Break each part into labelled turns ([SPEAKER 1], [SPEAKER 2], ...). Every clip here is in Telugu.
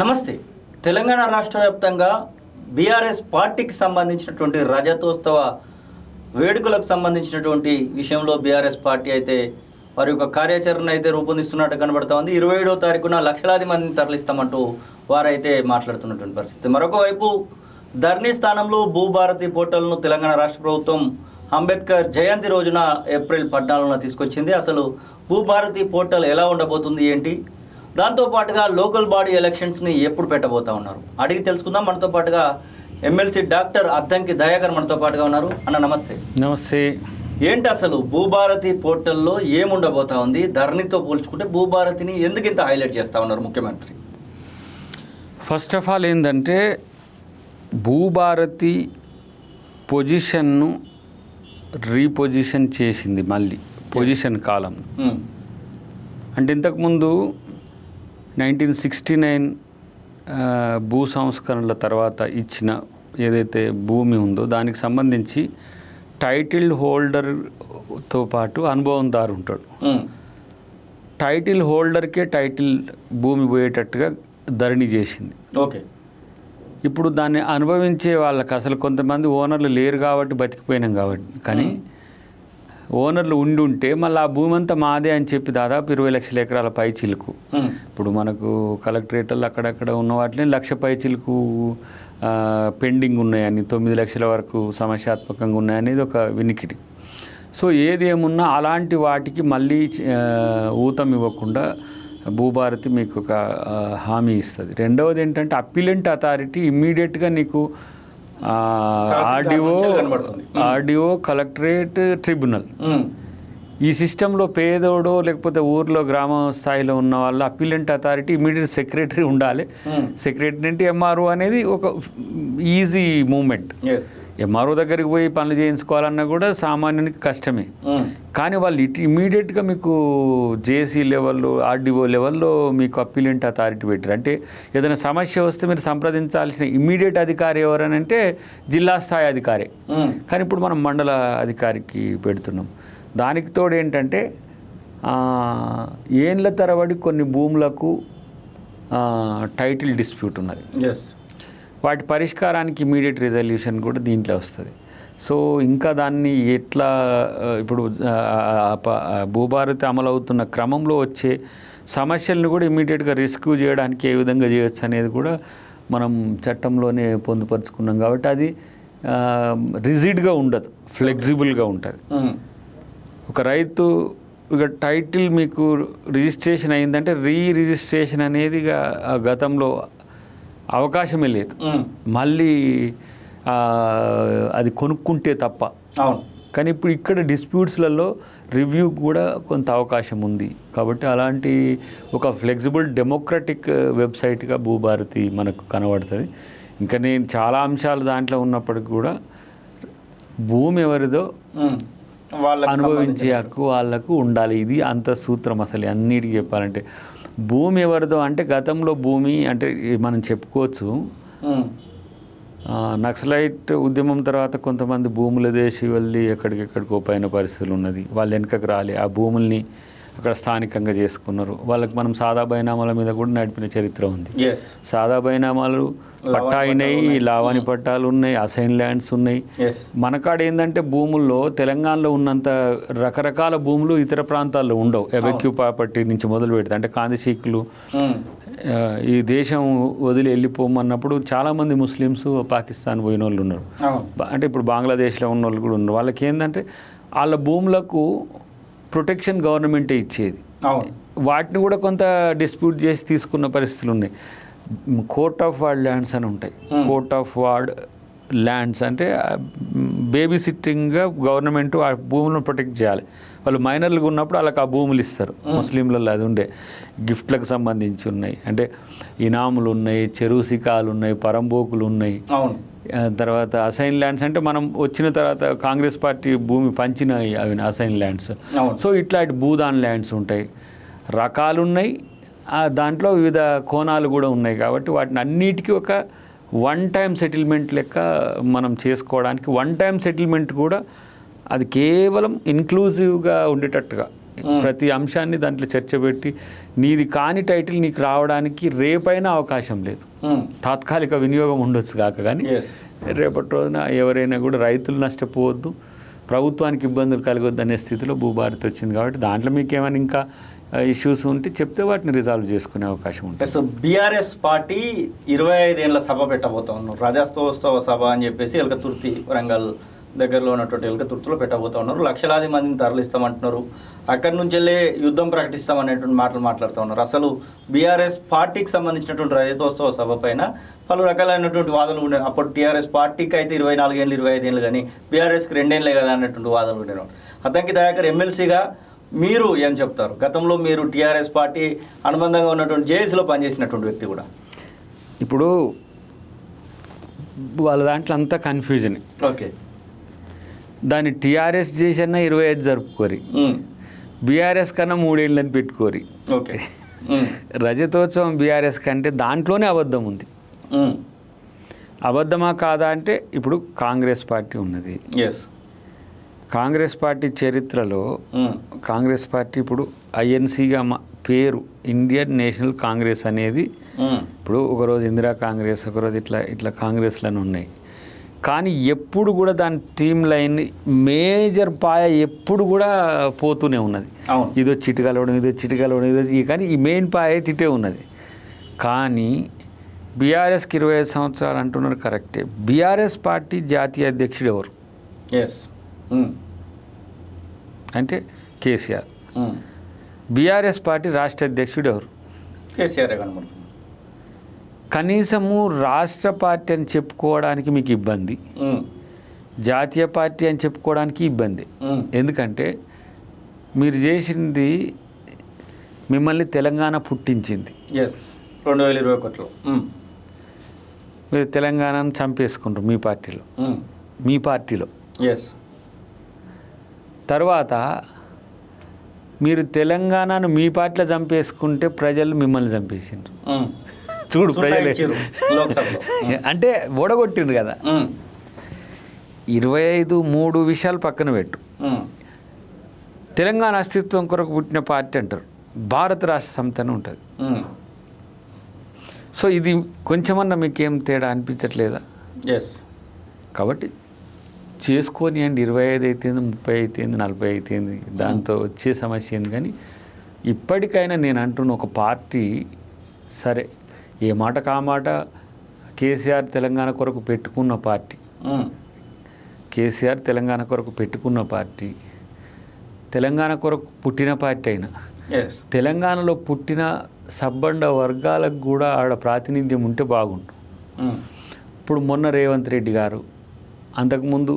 [SPEAKER 1] నమస్తే. తెలంగాణ రాష్ట్ర వ్యాప్తంగా బీఆర్ఎస్ పార్టీకి సంబంధించినటువంటి రజతోత్సవ వేడుకలకు సంబంధించినటువంటి విషయంలో బీఆర్ఎస్ పార్టీ అయితే వారి యొక్క కార్యాచరణ అయితే రూపొందిస్తున్నట్టు కనబడతా ఉంది. 27వ తారీఖున లక్షలాది మందిని తరలిస్తామంటూ వారైతే మాట్లాడుతున్నటువంటి పరిస్థితి. మరొక వైపు ధర్నీ స్థానంలో భూభారతి పోర్టల్ను తెలంగాణ రాష్ట్ర ప్రభుత్వం అంబేద్కర్ జయంతి రోజున ఏప్రిల్ 14న తీసుకొచ్చింది. అసలు భూభారతి పోర్టల్ ఎలా ఉండబోతుంది ఏంటి, దాంతోపాటుగా లోకల్ బాడీ ఎలక్షన్స్ని ఎప్పుడు పెట్టబోతా ఉన్నారు అడిగి తెలుసుకుందాం. మనతో పాటుగా ఎమ్మెల్సీ డాక్టర్ అద్దంకి దయాకర్ మనతో పాటుగా ఉన్నారు. అన్న నమస్తే.
[SPEAKER 2] నమస్తే.
[SPEAKER 1] ఏంటి అసలు భూభారతి పోర్టల్లో ఏముండబోతా ఉంది? ధరణితో పోల్చుకుంటే భూభారతిని ఎందుకు ఇంత హైలైట్ చేస్తూ ఉన్నారు ముఖ్యమంత్రి?
[SPEAKER 2] ఫస్ట్ ఆఫ్ ఆల్ ఏంటంటే భూభారతి పొజిషన్ను రీపొజిషన్ చేసింది, మళ్ళీ పొజిషన్ కాలం. అంటే ఇంతకుముందు 1969 భూ సంస్కరణల తర్వాత ఇచ్చిన ఏదైతే భూమి ఉందో దానికి సంబంధించి టైటిల్ హోల్డర్తో పాటు అనుభవందారు ఉంటాడు. టైటిల్ హోల్డర్కే టైటిల్ భూమి పోయేటట్టుగా ధరణి చేసింది.
[SPEAKER 1] ఓకే.
[SPEAKER 2] ఇప్పుడు దాన్ని అనుభవించే వాళ్ళకి అసలు కొంతమంది ఓనర్లు లేరు కాబట్టి బతికిపోయినాం కాబట్టి, కానీ ఓనర్లు ఉంటే మళ్ళీ ఆ భూమి అంతా మాదే అని చెప్పి దాదాపు 20 లక్షల ఎకరాల పై చిలుకు. ఇప్పుడు మనకు కలెక్టరేట్లు అక్కడక్కడ ఉన్న వాటిని 1 లక్ష పై చిలుకు పెండింగ్ ఉన్నాయని, 9 లక్షల వరకు సమస్యాత్మకంగా ఉన్నాయనేది ఒక వినికిడి. సో ఏది ఏమున్నా అలాంటి వాటికి మళ్ళీ ఊతం ఇవ్వకుండా భూభారతి మీకు ఒక హామీ ఇస్తుంది. రెండవది ఏంటంటే అప్పీలెంట్ అథారిటీ ఇమ్మీడియట్గా నీకు ఆర్డీఓ కలెక్టరేట్ ట్రిబ్యునల్ ఈ సిస్టంలో పేదోడో లేకపోతే ఊర్లో గ్రామ స్థాయిలో ఉన్న వాళ్ళు అప్పీలెంట్ అథారిటీ ఇమీడియట్ సెక్రటరీ ఉండాలి. సెక్రటరీ అంటే ఎంఆర్ఓ అనేది ఒక ఈజీ మూమెంట్. ఎంఆర్ఓ దగ్గరికి పోయి పనులు చేయించుకోవాలన్నా కూడా సామాన్యునికి కష్టమే. కానీ వాళ్ళు ఇమీడియట్గా మీకు జేసీ లెవెల్లో ఆర్డీఓ లెవెల్లో మీకు అప్పీలెంట్ అథారిటీ పెట్టారు. అంటే ఏదైనా సమస్య వస్తే మీరు సంప్రదించాల్సిన ఇమీడియట్ అధికారి ఎవరనంటే జిల్లా స్థాయి అధికారి. కానీ ఇప్పుడు మనం మండల అధికారికి పెడుతున్నాం. దానికి తోడు ఏంటంటే ఏండ్ల తరబడి కొన్ని భూములకు టైటిల్ డిస్ప్యూట్ ఉన్నది. వాటి పరిష్కారానికి ఇమీడియట్ రిజల్యూషన్ కూడా దీంట్లో వస్తుంది. సో ఇంకా దాన్ని ఎట్లా ఇప్పుడు భూభారతి అమలవుతున్న క్రమంలో వచ్చే సమస్యలను కూడా ఇమీడియట్గా రెస్క్యూ చేయడానికి ఏ విధంగా చేయొచ్చు అనేది కూడా మనం చట్టంలోనే పొందుపరుచుకున్నాం. కాబట్టి అది రిజిడ్గా ఉండదు, ఫ్లెక్సిబుల్గా ఉంటుంది. ఒక రైతు ఇక టైటిల్ మీకు రిజిస్ట్రేషన్ అయిందంటే రిజిస్ట్రేషన్ అనేది గతంలో అవకాశమే లేదు, మళ్ళీ అది కొనుక్కుంటే తప్ప. కానీ ఇప్పుడు ఇక్కడ డిస్ప్యూట్స్లలో రివ్యూ కూడా కొంత అవకాశం ఉంది. కాబట్టి అలాంటి ఒక ఫ్లెక్సిబుల్ డెమోక్రటిక్ వెబ్సైట్గా భూభారతి మనకు కనబడుతుంది. ఇంకా నేను చాలా అంశాలు దాంట్లో ఉన్నప్పటికీ కూడా భూమి ఎవరిదో అనుభవించే హక్కు వాళ్ళకు ఉండాలి. ఇది అంత సూత్రం అసలు అన్నిటికీ చెప్పాలంటే. భూమి ఎవరిదో అంటే గతంలో భూమి అంటే మనం చెప్పుకోవచ్చు, నక్సలైట్ ఉద్యమం తర్వాత కొంతమంది భూముల దేశీ వెళ్ళి ఎక్కడికెక్కడికో పోయిన పరిస్థితులు ఉన్నది. వాళ్ళు వెనకకు రాలి ఆ భూముల్ని అక్కడ స్థానికంగా చేసుకున్నారు. వాళ్ళకి మనం సాదా బైనామాల మీద కూడా నడిపిన చరిత్ర ఉంది. సాదా బైనామాలు పట్టా అయినాయి, లావాణి పట్టాలు ఉన్నాయి, అసైన్ ల్యాండ్స్ ఉన్నాయి. మనకాడ ఏంటంటే భూముల్లో తెలంగాణలో ఉన్నంత రకరకాల భూములు ఇతర ప్రాంతాల్లో ఉండవు. ఎవెక్యూ ప్రాపర్టీ నుంచి మొదలు పెడితే అంటే కాందిశీకులు ఈ దేశం వదిలి వెళ్ళిపోమన్నప్పుడు చాలామంది ముస్లిమ్స్ పాకిస్తాన్ పోయిన వాళ్ళు ఉన్నారు. అంటే ఇప్పుడు బంగ్లాదేశ్లో ఉన్న వాళ్ళు కూడా ఉన్నారు. వాళ్ళకి ఏంటంటే వాళ్ళ భూములకు ప్రొటెక్షన్ గవర్నమెంటే ఇచ్చేది. వాటిని కూడా కొంత డిస్ప్యూట్ చేసి తీసుకున్న పరిస్థితులు ఉన్నాయి. కోర్ట్ ఆఫ్ వార్డ్ ల్యాండ్స్ అని ఉంటాయి. కోర్ట్ ఆఫ్ వార్డ్ ల్యాండ్స్ అంటే బేబీ సిట్టింగ్గా గవర్నమెంట్ ఆ భూములను ప్రొటెక్ట్ చేయాలి. వాళ్ళు మైనర్లుగా ఉన్నప్పుడు వాళ్ళకి ఆ భూములు ఇస్తారు. ముస్లింలలో అది ఉండే గిఫ్ట్లకు సంబంధించి ఉన్నాయి. అంటే ఇనాములు ఉన్నాయి, చెరువు శిఖాలు ఉన్నాయి, పరంబోకులు ఉన్నాయి. తర్వాత అసైన్ ల్యాండ్స్ అంటే మనం వచ్చిన తర్వాత కాంగ్రెస్ పార్టీ భూమి పంచిన అవి అసైన్ ల్యాండ్స్. సో ఇట్లాంటి భూదాన్ ల్యాండ్స్ ఉంటాయి, రకాలు ఉన్నాయి. దాంట్లో వివిధ కోణాలు కూడా ఉన్నాయి. కాబట్టి వాటిని అన్నిటికీ ఒక వన్ టైం సెటిల్మెంట్ లెక్క మనం చేసుకోవడానికి వన్ టైం సెటిల్మెంట్ కూడా అది కేవలం ఇన్క్లూజివ్గా ఉండేటట్టుగా ప్రతి అంశాన్ని దాంట్లో చర్చ పెట్టి నీది కాని టైటిల్ నీకు రావడానికి రేపైనా అవకాశం లేదు. తాత్కాలిక వినియోగం ఉండొచ్చు కాక కానీ రేపటి రోజున ఎవరైనా కూడా రైతులు నష్టపోవద్దు, ప్రభుత్వానికి ఇబ్బందులు కలగొద్దు అనే స్థితిలో భూభారతి వచ్చింది. కాబట్టి దాంట్లో మీకు ఏమైనా ఇంకా ఇష్యూస్ ఉంటే చెప్తే వాటిని రిజాల్వ్ చేసుకునే అవకాశం ఉంటుంది.
[SPEAKER 1] సో బీఆర్ఎస్ పార్టీ 25 ఏళ్ళ సభ పెట్టబోతా ఉన్నారు, రాజాస్తోత్సవ సభ అని చెప్పేసి ఎలకతుర్తి వరంగల్ దగ్గరలో ఉన్నటువంటి ఎలకతుర్తిలో పెట్టబోతా ఉన్నారు. లక్షలాది మందిని తరలిస్తామంటున్నారు, అక్కడి నుంచి వెళ్ళి యుద్ధం ప్రకటిస్తామనేటువంటి మాటలు మాట్లాడుతూ ఉన్నారు. అసలు బీఆర్ఎస్ పార్టీకి సంబంధించినటువంటి రజతోత్సవ సభ పైన పలు రకాలైనటువంటి వాదనలు ఉండేవి. అప్పుడు టీఆర్ఎస్ పార్టీకి అయితే 24 ఏళ్ళు 25 ఏళ్ళు కానీ బీఆర్ఎస్కి 2 ఏళ్ళే కదా అన్నటువంటి వాదనలు ఉండేవి. అద్దంకి దయాకర్ ఎమ్మెల్సీగా మీరు ఏం చెప్తారు? గతంలో మీరు టీఆర్ఎస్ పార్టీ అనుబంధంగా ఉన్నటువంటి జేఏసీలో పనిచేసినటువంటి వ్యక్తి కూడా.
[SPEAKER 2] ఇప్పుడు వాళ్ళ దాంట్లో అంతా కన్ఫ్యూజన్.
[SPEAKER 1] ఓకే,
[SPEAKER 2] దాన్ని టీఆర్ఎస్ చేసన్నా 25 జరుపుకోరి, బీఆర్ఎస్ కన్నా 3 ఏళ్ళని పెట్టుకోరి.
[SPEAKER 1] ఓకే,
[SPEAKER 2] రజతోత్సవం బీఆర్ఎస్ కంటే దాంట్లోనే అబద్ధం ఉంది. అబద్ధమా కాదా అంటే ఇప్పుడు కాంగ్రెస్ పార్టీ ఉన్నది. కాంగ్రెస్ పార్టీ చరిత్రలో కాంగ్రెస్ పార్టీ ఇప్పుడు ఐఎన్సీగా పేరు ఇండియన్ నేషనల్ కాంగ్రెస్ అనేది ఇప్పుడు ఒకరోజు ఇందిరా కాంగ్రెస్, ఒకరోజు ఇట్లా కాంగ్రెస్లను ఉన్నాయి. కానీ ఎప్పుడు కూడా దాని థీమ్ లైన్ మేజర్ పాయ ఎప్పుడు కూడా పోతూనే ఉన్నది. ఇదో చిటికలవడం, ఇదో చిటికలవడం, ఇదో కానీ ఈ మెయిన్ పాయ తిట్టే ఉన్నది. కానీ బీఆర్ఎస్కి 25 సంవత్సరాలు అంటున్నారు కరెక్టే. బీఆర్ఎస్ పార్టీ జాతీయ అధ్యక్షుడు ఎవరు? అంటే కేసీఆర్. బీఆర్ఎస్ పార్టీ రాష్ట్ర అధ్యక్షుడు ఎవరు?
[SPEAKER 1] కేసీఆర్.
[SPEAKER 2] కనీసము రాష్ట్ర పార్టీ అని చెప్పుకోవడానికి మీకు ఇబ్బంది, జాతీయ పార్టీ అని చెప్పుకోవడానికి ఇబ్బంది. ఎందుకంటే మీరు చేసింది మిమ్మల్ని తెలంగాణ పుట్టించింది.
[SPEAKER 1] 2021లో
[SPEAKER 2] మీరు తెలంగాణను చంపేసుకుంటారు మీ పార్టీలో. తర్వాత మీరు తెలంగాణను మీ పార్టీలో చంపేసుకుంటే ప్రజలు మిమ్మల్ని చంపేసిండ్రు. చూడు ప్రజలు అంటే ఓడగొట్టిండ్రు కదా. 25-3 విషయాలు పక్కన పెట్టు. తెలంగాణ అస్తిత్వం కొరకు పుట్టిన పార్టీ అంటారు, భారత రాష్ట్ర సమితి అని ఉంటుంది. సో ఇది కొంచెమన్నా మీకేం తేడా అనిపించట్లేదా? కాబట్టి చేసుకొని అండి 25 అయితేంది, 30 అయితేంది, 40 అయితేంది, దాంతో వచ్చే సమస్య ఏంది. కానీ ఇప్పటికైనా నేను అంటున్న ఒక పార్టీ సరే ఏ మాట కామాట కేసీఆర్ తెలంగాణ కొరకు పెట్టుకున్న పార్టీ, కేసీఆర్ తెలంగాణ కొరకు పెట్టుకున్న పార్టీ, తెలంగాణ కొరకు పుట్టిన పార్టీ అయినా తెలంగాణలో పుట్టిన సబ్బండ వర్గాలకు కూడా ఆడ ప్రాతినిధ్యం ఉంటే బాగుంటుంది. ఇప్పుడు మొన్న రేవంత్ రెడ్డి గారు, అంతకుముందు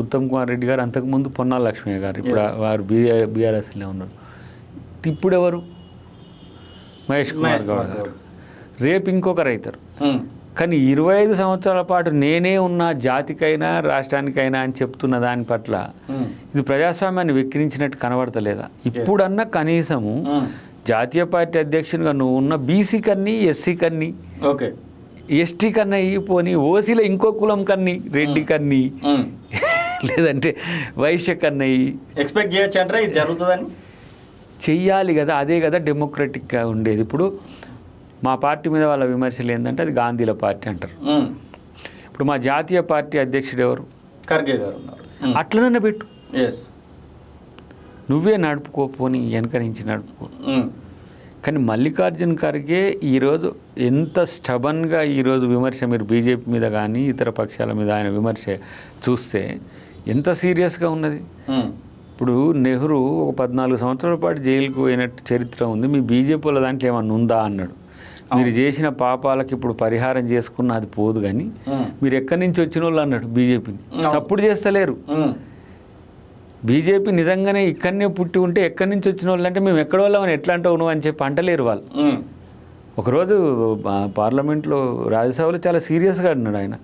[SPEAKER 2] ఉత్తమ్ కుమార్ రెడ్డి గారు, అంతకుముందు పొన్నాల లక్ష్మయ్య గారు, ఇప్పుడు వారు బీఆర్ఎస్లో ఉన్నారు. ఇప్పుడు ఎవరు? మహేష్ కుమార్ గౌడ్ గారు. రేపు ఇంకొకరు అవుతారు. కానీ 25 సంవత్సరాల పాటు నేనే ఉన్నా జాతికైనా రాష్ట్రానికైనా అని చెప్తున్న దాని పట్ల ఇది ప్రజాస్వామ్యాన్ని వెక్కిరించినట్టు కనబడతలేదా? ఇప్పుడన్నా కనీసము జాతీయ పార్టీ అధ్యక్షునిగా నువ్వు ఉన్న బీసీ కన్నీ, ఎస్సీ కన్నీ, ఎస్టీ కన్నా పోనీ ఓసీలో ఇంకో కులం కన్నీ, రెడ్డి కన్నీ, లేదంటే వైశ్య కన్నయ్యి
[SPEAKER 1] ఎక్స్పెక్ట్ చేయొచ్చు అంటే ఇది జరుగుతుందని
[SPEAKER 2] చెయ్యాలి కదా. అదే కదా డెమోక్రటిక్గా ఉండేది. ఇప్పుడు మా పార్టీ మీద వాళ్ళ విమర్శలు ఏంటంటే అది గాంధీల పార్టీ అంటారు. ఇప్పుడు మా జాతీయ పార్టీ అధ్యక్షుడు ఎవరు?
[SPEAKER 1] ఖర్గే గారు ఉన్నారు.
[SPEAKER 2] అట్లనన్నా పెట్టు, నువ్వే నడుపుకోపోని వెనక నుంచి నడుపుకో. కానీ మల్లికార్జున్ ఖర్గే ఈరోజు ఎంత స్టబన్గా ఈరోజు విమర్శ, మీరు బీజేపీ మీద కానీ ఇతర పక్షాల మీద ఆయన విమర్శ చూస్తే ఎంత సీరియస్గా ఉన్నది. ఇప్పుడు నెహ్రూ ఒక 14 సంవత్సరాల పాటు జైలుకు పోయినట్టు చరిత్ర ఉంది, మీ బీజేపీ వాళ్ళ దాంట్లో ఏమన్నా ఉందా అన్నాడు. మీరు చేసిన పాపాలకు ఇప్పుడు పరిహారం చేసుకున్న అది పోదు, కానీ మీరు ఎక్కడి నుంచి వచ్చిన వాళ్ళు అన్నాడు బీజేపీని. సపోర్ట్ చేస్తలేరు. బీజేపీ నిజంగానే ఇక్కడనే పుట్టి ఉంటే ఎక్కడి నుంచి వచ్చిన వాళ్ళు అంటే మేము ఎక్కడ వాళ్ళమని ఎట్లా అంటావు నువ్వు అని చెప్పి అంటలేరు వాళ్ళు. ఒకరోజు పార్లమెంట్లో రాజ్యసభలో చాలా సీరియస్గా అన్నాడు ఆయన,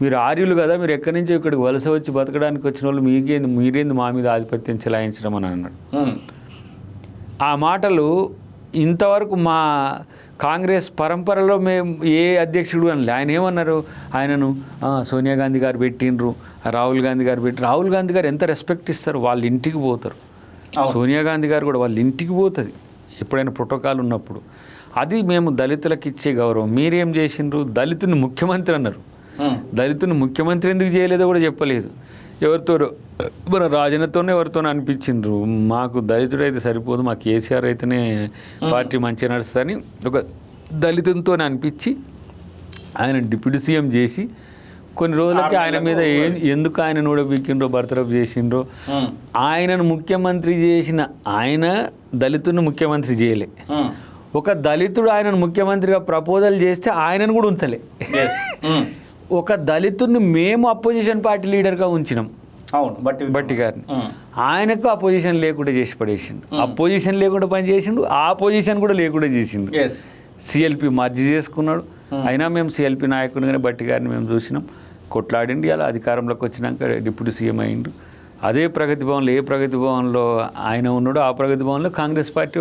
[SPEAKER 2] మీరు ఆర్యులు కదా, మీరు ఎక్కడి నుంచో ఇక్కడికి వలస వచ్చి బతకడానికి వచ్చిన వాళ్ళు మీరేంది మా మీద ఆధిపత్యం చెలాయించడం అని అన్నాడు. ఆ మాటలు ఇంతవరకు మా కాంగ్రెస్ పరంపరలో మేము ఏ అధ్యక్షుడు అనలే. ఆయన ఏమన్నారు, ఆయనను సోనియా గాంధీ గారు పెట్టిండ్రు, రాహుల్ గాంధీ గారు రాహుల్ గాంధీ గారు ఎంత రెస్పెక్ట్ ఇస్తారు, వాళ్ళ ఇంటికి పోతారు, సోనియా గాంధీ గారు కూడా వాళ్ళ ఇంటికి పోతుంది ఎప్పుడైనా ప్రోటోకాల్ ఉన్నప్పుడు. అది మేము దళితులకు ఇచ్చే గౌరవం. మీరేం చేసిండ్రు? దళితుని ముఖ్యమంత్రి అన్నారు. దళితుని ముఖ్యమంత్రి ఎందుకు చేయలేదో కూడా చెప్పలేదు. ఎవరితో మన రాజనతోనే ఎవరితోనే అనిపించిండ్రు, మాకు దళితుడైతే సరిపోదు, మా కేసీఆర్ అయితేనే పార్టీ మంచిగా నడుస్తుందని ఒక దళితునితోనే అనిపించి ఆయన డిప్యూటీ సీఎం చేసి కొన్ని రోజులకి ఆయన మీద ఎందుకు ఆయన నూడబీకిండ్రో బర్తరఫ్ చేసిండ్రో. ఆయనను ముఖ్యమంత్రి చేసిన ఆయన దళితుని ముఖ్యమంత్రి చేయలే. ఒక దళితుడు ఆయనను ముఖ్యమంత్రిగా ప్రపోజల్ చేస్తే ఆయనను కూడా ఉంచలే. ఒక దళితుడిని మేము అపోజిషన్ పార్టీ లీడర్గా ఉంచినాం,
[SPEAKER 1] అవును
[SPEAKER 2] బట్టి గారిని. ఆయనకు అపోజిషన్ లేకుండా చేసి పడేసిండు. అపోజిషన్ లేకుండా పని చేసిండు, ఆ పొజిషన్ కూడా లేకుండా చేసిండు. సిఎల్పి మర్జీ చేసుకున్నాడు. అయినా మేము సిఎల్పి నాయకుడిగానే బట్టి గారిని మేము చూసినాం. కొట్లాడిండి అలా అధికారంలోకి వచ్చినాక డిప్యూటీ సీఎం అయిండు. అదే ప్రగతి భవన్లో, ఏ ప్రగతి భవన్లో ఆయన ఉన్నాడో ఆ ప్రగతి భవన్లో కాంగ్రెస్ పార్టీ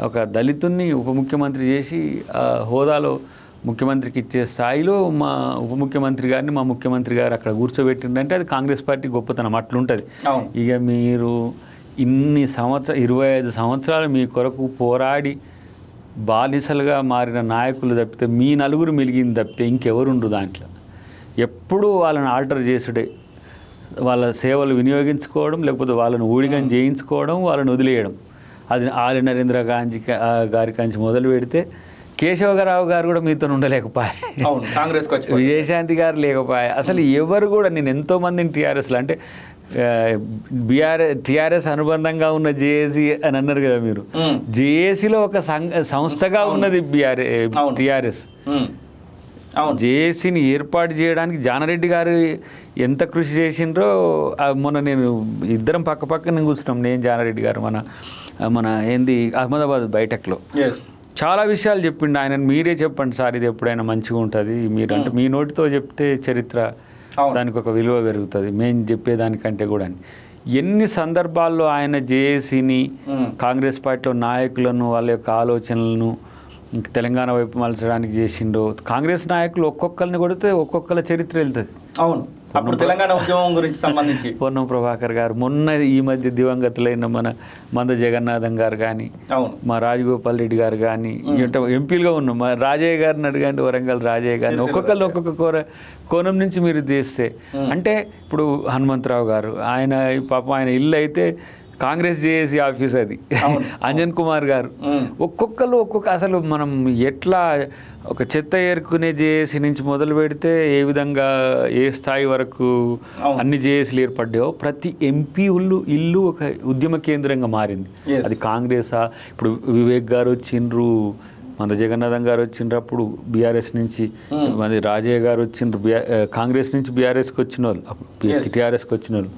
[SPEAKER 2] ఒక దళితుడిని ఉప ముఖ్యమంత్రి చేసి హోదాలో ముఖ్యమంత్రికి ఇచ్చే స్థాయిలో మా ఉప ముఖ్యమంత్రి గారిని మా ముఖ్యమంత్రి గారు అక్కడ కూర్చోబెట్టిండంటే అది కాంగ్రెస్ పార్టీ గొప్పతనం. అట్లుంటుంది. ఇక మీరు ఇన్ని 25 సంవత్సరాలు మీ కొరకు పోరాడి బాలిసలుగా మారిన నాయకులు తప్పితే, మీ నలుగురు మిలిగింది తప్పితే ఇంకెవరుండు దాంట్లో. ఎప్పుడూ వాళ్ళని ఆల్టర్ చేసుడే, వాళ్ళ సేవలు వినియోగించుకోవడం, లేకపోతే వాళ్ళని ఊడిగం చేయించుకోవడం, వాళ్ళని వదిలేయడం. అది ఆలి నరేంద్ర గారి కంచి మొదలు పెడితే కేశవరావు గారు కూడా మీతో ఉండలేకపోయా,
[SPEAKER 1] కాంగ్రెస్
[SPEAKER 2] విజయశాంతి గారు లేకపోయా. అసలు ఎవరు కూడా, నేను ఎంతోమందిని టీఆర్ఎస్లో అంటే టీఆర్ఎస్ అనుబంధంగా ఉన్న జేఏసీ అని అన్నారు కదా మీరు, జేఏసీలో ఒక సంస్థగా ఉన్నది టీఆర్ఎస్. జేఏసీని ఏర్పాటు చేయడానికి జానారెడ్డి గారు ఎంత కృషి చేసిండ్రో మొన్న నేను ఇద్దరం పక్కన కూర్చున్నాం, నేను జానారెడ్డి గారు మన ఏంది అహ్మదాబాద్ బైటక్లో చాలా విషయాలు చెప్పిండు. ఆయన మీరే చెప్పండి సార్ ఇది ఎప్పుడైనా మంచిగా ఉంటుంది, మీరు అంటే మీ నోటితో చెప్తే చరిత్ర దానికి ఒక విలువ పెరుగుతుంది, మేము చెప్పేదానికంటే కూడా. ఎన్ని సందర్భాల్లో ఆయన జేఏసీని, కాంగ్రెస్ పార్టీలో నాయకులను, వాళ్ళ యొక్క ఆలోచనలను తెలంగాణ వైపు మలచడానికి చేసిండో. కాంగ్రెస్ నాయకులు ఒక్కొక్కరిని కొడితే ఒక్కొక్కల చరిత్ర వెళ్తుంది.
[SPEAKER 1] అవును, అప్పుడు తెలంగాణ ఉద్యమం గురించి సంబంధించి
[SPEAKER 2] పొన్నం ప్రభాకర్ గారు, మొన్న ఈ మధ్య దివంగతులైన మన మంద జగన్నాథం గారు కానీ, మా రాజగోపాల్ రెడ్డి గారు కానీ, ఎంపీలుగా ఉన్నాం. మా రాజయ్య గారిని అడగండి, వరంగల్ రాజయ్య గారిని. ఒక్కొక్కరు ఒక్కొక్క కోణం నుంచి మీరు చేస్తే, అంటే ఇప్పుడు హనుమంతరావు గారు, ఆయన పాపం ఆయన ఇల్లు అయితే కాంగ్రెస్ జేఏసీ ఆఫీస్ అది. అంజన్ కుమార్ గారు, ఒక్కొక్కరు అసలు మనం ఎట్లా ఒక చెత్త ఏరుకునే జేఏసీ నుంచి మొదలు పెడితే ఏ విధంగా ఏ స్థాయి వరకు అన్ని జేఏసీలు ఏర్పడ్డాయో, ప్రతి ఎంపీ ఇల్లు ఒక ఉద్యమ కేంద్రంగా మారింది. అది కాంగ్రెసా, ఇప్పుడు వివేక్ గారు వచ్చిండ్రు, మన జగన్నాథం గారు వచ్చినప్పుడు బీఆర్ఎస్ నుంచి, మన రాజయ్య గారు వచ్చిండ్రు కాంగ్రెస్ నుంచి బీఆర్ఎస్కి వచ్చిన వాళ్ళు, టీఆర్ఎస్కి వచ్చిన వాళ్ళు.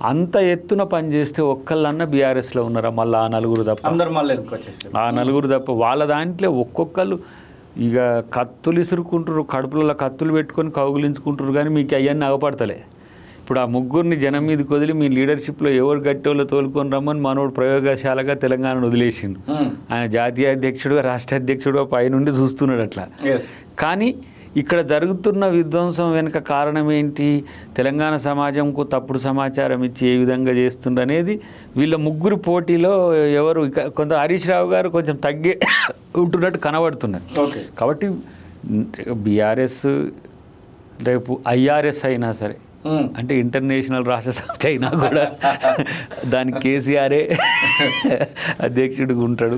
[SPEAKER 2] అంత ఎత్తున పనిచేస్తే ఒక్కళ్ళన్నా బీఆర్ఎస్లో ఉన్నారా? మళ్ళీ ఆ నలుగురు తప్ప వాళ్ళ దాంట్లో ఒక్కొక్కళ్ళు ఇక కత్తులు ఇసురుకుంటారు, కడుపులలో కత్తులు పెట్టుకొని కౌగులించుకుంటారు, కానీ మీకు అవన్నీ అగపడతలే. ఇప్పుడు ఆ ముగ్గురిని జనం మీదకి వదిలి మీ లీడర్షిప్లో ఎవరు గట్టోళ్ళు తోలుకొని రమ్మని మనోడు ప్రయోగశాలగా తెలంగాణను వదిలేసిండు. ఆయన జాతీయ అధ్యక్షుడుగా, రాష్ట్ర అధ్యక్షుడుగా పైనుండి చూస్తున్నాడు అట్లా. కానీ ఇక్కడ జరుగుతున్న విధ్వంసం వెనుక కారణం ఏంటి? తెలంగాణ సమాజంకు తప్పుడు సమాచారం ఇచ్చి ఏ విధంగా చేస్తుండ అనేది వీళ్ళ ముగ్గురు పోటీలో ఎవరు కొంత హరీష్ రావు గారు కొంచెం తగ్గే ఉంటున్నట్టు కనబడుతున్నారు. కాబట్టి బీఆర్ఎస్ రేపు ఐఆర్ఎస్ అయినా సరే, అంటే ఇంటర్నేషనల్ రాష్ట్ర సమితి అయినా కూడా దానికి కేసీఆరే అధ్యక్షుడిగా ఉంటాడు.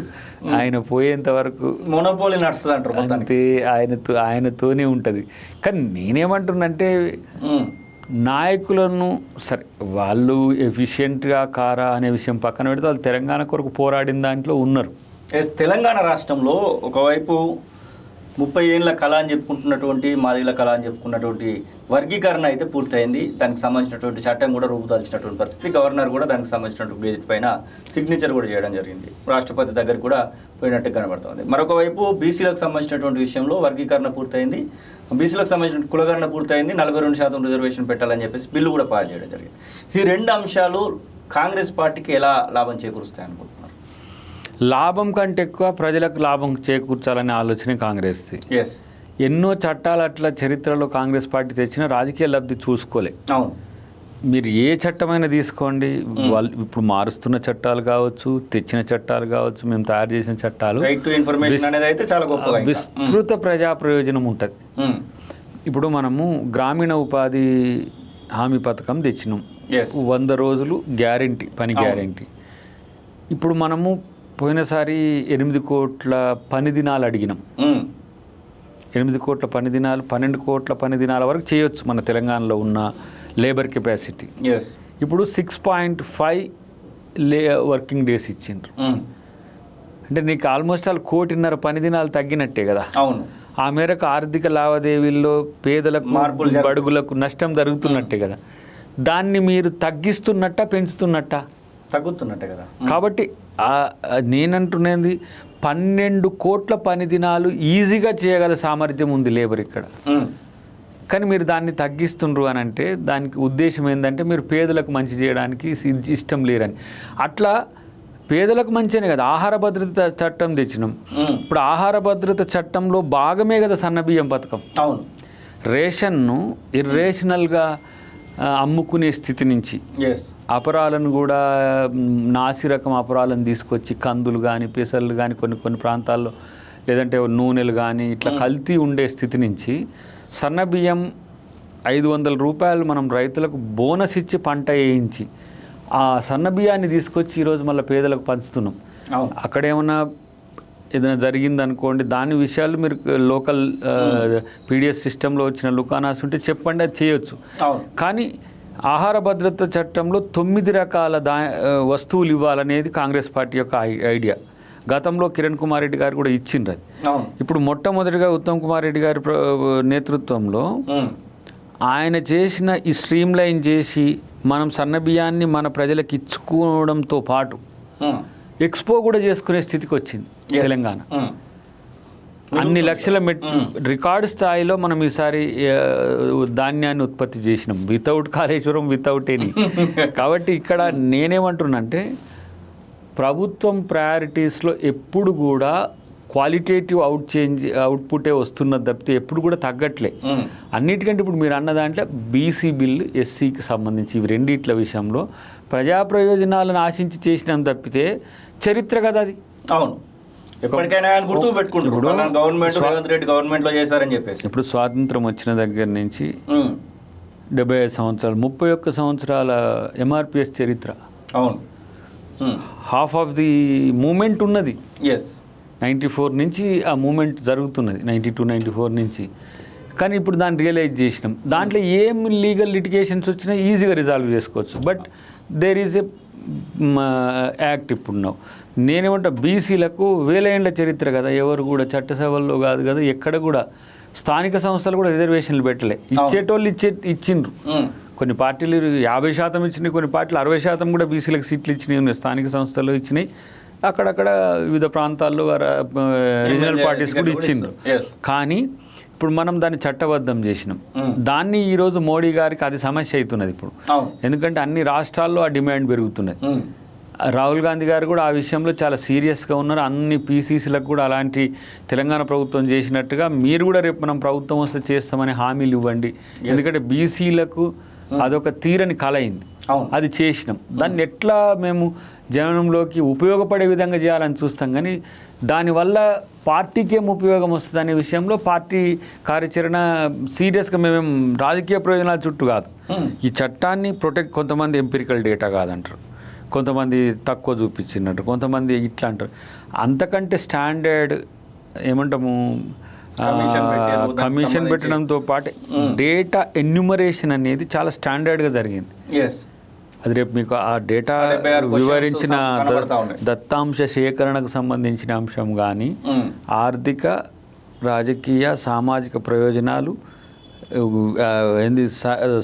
[SPEAKER 2] ఆయన పోయేంత వరకు
[SPEAKER 1] మోనోపోలీ నడుస్తుంది అంటారు,
[SPEAKER 2] అంతే ఆయనతోనే ఉంటుంది. కానీ నేనేమంటున్నంటే నాయకులను సరే వాళ్ళు ఎఫిషియెంట్గా కారా అనే విషయం పక్కన పెడితే వాళ్ళు తెలంగాణ కొరకు పోరాడిన దాంట్లో ఉన్నారు.
[SPEAKER 1] తెలంగాణ రాష్ట్రంలో ఒకవైపు 30 ఏళ్ళ కళ అని చెప్పుకుంటున్నటువంటి, మాదిగల కళ అని చెప్పుకున్నటువంటి వర్గీకరణ అయితే పూర్తయింది. దానికి సంబంధించినటువంటి చట్టం కూడా రూపుదాల్చినటువంటి పరిస్థితి. గవర్నర్ కూడా దానికి సంబంధించినటువంటి గెజెట్ పైన సిగ్నేచర్ కూడా చేయడం జరిగింది. రాష్ట్రపతి దగ్గరికి కూడా పోయినట్టు కనబడుతుంది. మరొక వైపు బీసీలకు సంబంధించినటువంటి విషయంలో వర్గీకరణ పూర్తయింది, బీసీలకు సంబంధించిన కులగణన పూర్తయింది, 42% రిజర్వేషన్ పెట్టాలని చెప్పేసి బిల్లు కూడా పాస్ చేయడం జరిగింది. ఈ రెండు అంశాలు కాంగ్రెస్ పార్టీకి ఎలా లాభం చేకూరుస్తాయి అనుకుంటున్నారు?
[SPEAKER 2] లాభం కంటే ఎక్కువ ప్రజలకు లాభం చేకూర్చాలనే ఆలోచన కాంగ్రెస్ది. ఎన్నో చట్టాలు అట్లా చరిత్రలో కాంగ్రెస్ పార్టీ తెచ్చిన రాజకీయ లబ్ధి చూసుకోలే. మీరు ఏ చట్టమైనా తీసుకోండి, వాళ్ళు ఇప్పుడు మారుస్తున్న చట్టాలు కావచ్చు, తెచ్చిన చట్టాలు కావచ్చు, మేము తయారు చేసిన చట్టాలు
[SPEAKER 1] రైట్ టు ఇన్ఫర్మేషన్ అనేది అయితే చాలా గొప్పగా ఇంకా.
[SPEAKER 2] విస్తృత ప్రజా ప్రయోజనం ఉంటుంది. ఇప్పుడు మనము గ్రామీణ ఉపాధి హామీ పథకం తెచ్చినాం, 100 రోజులు గ్యారెంటీ, పని గ్యారెంటీ. ఇప్పుడు మనము పోయినసారి 8 కోట్ల పని దినాలు అడిగినాం. 8 కోట్ల పని దినాలు, 12 కోట్ల పని దినాల వరకు చేయొచ్చు మన తెలంగాణలో ఉన్న లేబర్ కెపాసిటీ. ఇప్పుడు 6.5 వర్కింగ్ డేస్ ఇచ్చిండ్రు. అంటే నీకు ఆల్మోస్ట్ 1.5 కోటి పని దినాలు తగ్గినట్టే కదా.
[SPEAKER 1] అవును.
[SPEAKER 2] ఆ మేరకు ఆర్థిక లావాదేవీల్లో పేదలకు, బడుగులకు నష్టం జరుగుతున్నట్టే కదా. దాన్ని మీరు తగ్గిస్తున్నట్ట, పెంచుతున్నట్ట?
[SPEAKER 1] తగ్గుతున్నట్టే కదా.
[SPEAKER 2] కాబట్టి నేనంటున్నది 12 కోట్ల పని దినాలు ఈజీగా చేయగల సామర్థ్యం ఉంది లేబర్ ఇక్కడ. కానీ మీరు దాన్ని తగ్గిస్తుండ్రు అని అంటే దానికి ఉద్దేశం ఏంటంటే మీరు పేదలకు మంచి చేయడానికి ఇష్టం లేరని. అట్లా పేదలకు మంచినే కదా ఆహార భద్రత చట్టం తెచ్చినాం. ఇప్పుడు ఆహార భద్రత చట్టంలో భాగమే కదా సన్నబియ్యం పథకం.
[SPEAKER 1] అవును.
[SPEAKER 2] రేషన్ను ఇర్రేషనల్గా అమ్ముకునే స్థితి నుంచి అపరాలను కూడా నాసిరకం అపరాలను తీసుకొచ్చి కందులు కానీ, పెసర్లు కానీ, కొన్ని ప్రాంతాల్లో లేదంటే నూనెలు కానీ ఇట్లా కల్తీ ఉండే స్థితి నుంచి సన్నబియ్యం 500 రూపాయలు మనం రైతులకు బోనస్ ఇచ్చి పంట వేయించి ఆ సన్నబియ్యాన్ని తీసుకొచ్చి ఈరోజు మళ్ళీ పేదలకు పంచుతున్నాం. అక్కడేమన్నా ఏదైనా జరిగిందనుకోండి, దాని విషయాలు మీరు లోకల్ పీడిఎస్ సిస్టంలో వచ్చిన లుకానాస్ ఉంటే చెప్పండి, అది చేయొచ్చు. కానీ ఆహార భద్రత చట్టంలో 9 రకాల వస్తువులు ఇవ్వాలనేది కాంగ్రెస్ పార్టీ యొక్క ఐడియా. గతంలో కిరణ్ కుమార్ రెడ్డి గారు కూడా ఇచ్చిండ్రు అది. ఇప్పుడు మొట్టమొదటిగా ఉత్తమ్ కుమార్ రెడ్డి గారి నేతృత్వంలో ఆయన చేసిన ఈ స్ట్రీమ్ లైన్ చేసి మనం సన్నబియ్యాన్ని మన ప్రజలకు ఇచ్చుకోవడంతో పాటు ఎక్స్పో కూడా చేసుకునే స్థితికి వచ్చింది తెలంగాణ. అన్ని లక్షల రికార్డు స్థాయిలో మనం ఈసారి ధాన్యాన్ని ఉత్పత్తి చేసినాం, వితౌట్ కాళేశ్వరం, వితౌట్ ఎనీ. కాబట్టి ఇక్కడ నేనేమంటున్నానంటే ప్రభుత్వం ప్రయారిటీస్లో ఎప్పుడు కూడా క్వాలిటేటివ్ అవుట్పుటే వస్తున్నది తప్పితే ఎప్పుడు కూడా తగ్గట్లే. అన్నిటికంటే ఇప్పుడు మీరు అన్న దాంట్లో బీసీ బిల్లు, ఎస్సీకి సంబంధించి ఇవి రెండిట్ల విషయంలో ప్రజా ప్రయోజనాలను ఆశించి చేసినాం తప్పితే చరిత్ర కదా అది.
[SPEAKER 1] అవును. ఎప్పటికైనా ఆయన గుర్తు పెట్టుకుంటారు గవర్నమెంట్, రేవంత్ రెడ్డి గవర్నమెంట్లో చేశారని చెప్పేసి.
[SPEAKER 2] ఇప్పుడు స్వాతంత్రం వచ్చిన దగ్గర నుంచి 75 సంవత్సరాలు, 31 సంవత్సరాల ఎంఆర్పిఎస్ చరిత్ర.
[SPEAKER 1] అవును.
[SPEAKER 2] హాఫ్ ఆఫ్ ది మూమెంట్ ఉన్నది. 94 నుంచి ఆ మూమెంట్ జరుగుతున్నది, 92, 94 నుంచి. కానీ ఇప్పుడు దాన్ని రియలైజ్ చేసినాం. దాంట్లో ఏం లీగల్ లిటిగేషన్స్ వచ్చినా ఈజీగా రిజాల్వ్ చేసుకోవచ్చు. But there is a act ఇప్పుడు ఉన్నావు. నేనేమంటా బీసీలకు 1000 ఏళ్ల చరిత్ర కదా, ఎవరు కూడా చట్టసభల్లో కాదు కదా, ఎక్కడ కూడా స్థానిక సంస్థలు కూడా రిజర్వేషన్లు పెట్టలే. ఇచ్చేటోళ్ళు ఇచ్చిండ్రు. కొన్ని పార్టీలు 50% ఇచ్చినాయి, కొన్ని పార్టీలు 60% కూడా బీసీలకు సీట్లు ఇచ్చినాయి, స్థానిక సంస్థలు ఇచ్చినాయి. అక్కడక్కడ వివిధ ప్రాంతాల్లో రీజనల్ పార్టీస్ కూడా ఇచ్చిండ్రు. కానీ ఇప్పుడు మనం దాన్ని చట్టబద్ధం చేసినాం. దాన్ని ఈరోజు మోడీ గారికి అది సమస్య అవుతున్నది ఇప్పుడు. ఎందుకంటే అన్ని రాష్ట్రాల్లో ఆ డిమాండ్ పెరుగుతున్నది. రాహుల్ గాంధీ గారు కూడా ఆ విషయంలో చాలా సీరియస్గా ఉన్నారు. అన్ని పీసీసీలకు కూడా అలాంటి తెలంగాణ ప్రభుత్వం చేసినట్టుగా మీరు కూడా రేపు మనం ప్రభుత్వం వస్తే చేస్తామని హామీలు ఇవ్వండి. ఎందుకంటే బీసీలకు అదొక తీరని కళ అయింది, అది చేసినాం. దాన్ని ఎట్లా మేము జనంలోకి ఉపయోగపడే విధంగా చేయాలని చూస్తాం. కానీ దానివల్ల పార్టీకి ఏం ఉపయోగం వస్తుంది అనే విషయంలో పార్టీ కార్యాచరణ సీరియస్గా మేమేం రాజకీయ ప్రయోజనాల చుట్టూ కాదు. ఈ చట్టాన్ని ప్రొటెక్ట్, కొంతమంది ఎంపిరికల్ డేటా కాదంటారు, కొంతమంది తక్కువ చూపించినట్టు, కొంతమంది ఇట్లా అంటారు. అంతకంటే స్టాండర్డ్ ఏమంటాము కమిషన్ పెట్టడంతో పాటు డేటా ఎన్యూమరేషన్ అనేది చాలా స్టాండర్డ్గా జరిగింది. అది రేపు మీకు ఆ డేటా వివరించిన దత్తాంశ సేకరణకు సంబంధించిన అంశం కానీ, ఆర్థిక, రాజకీయ, సామాజిక ప్రయోజనాలు,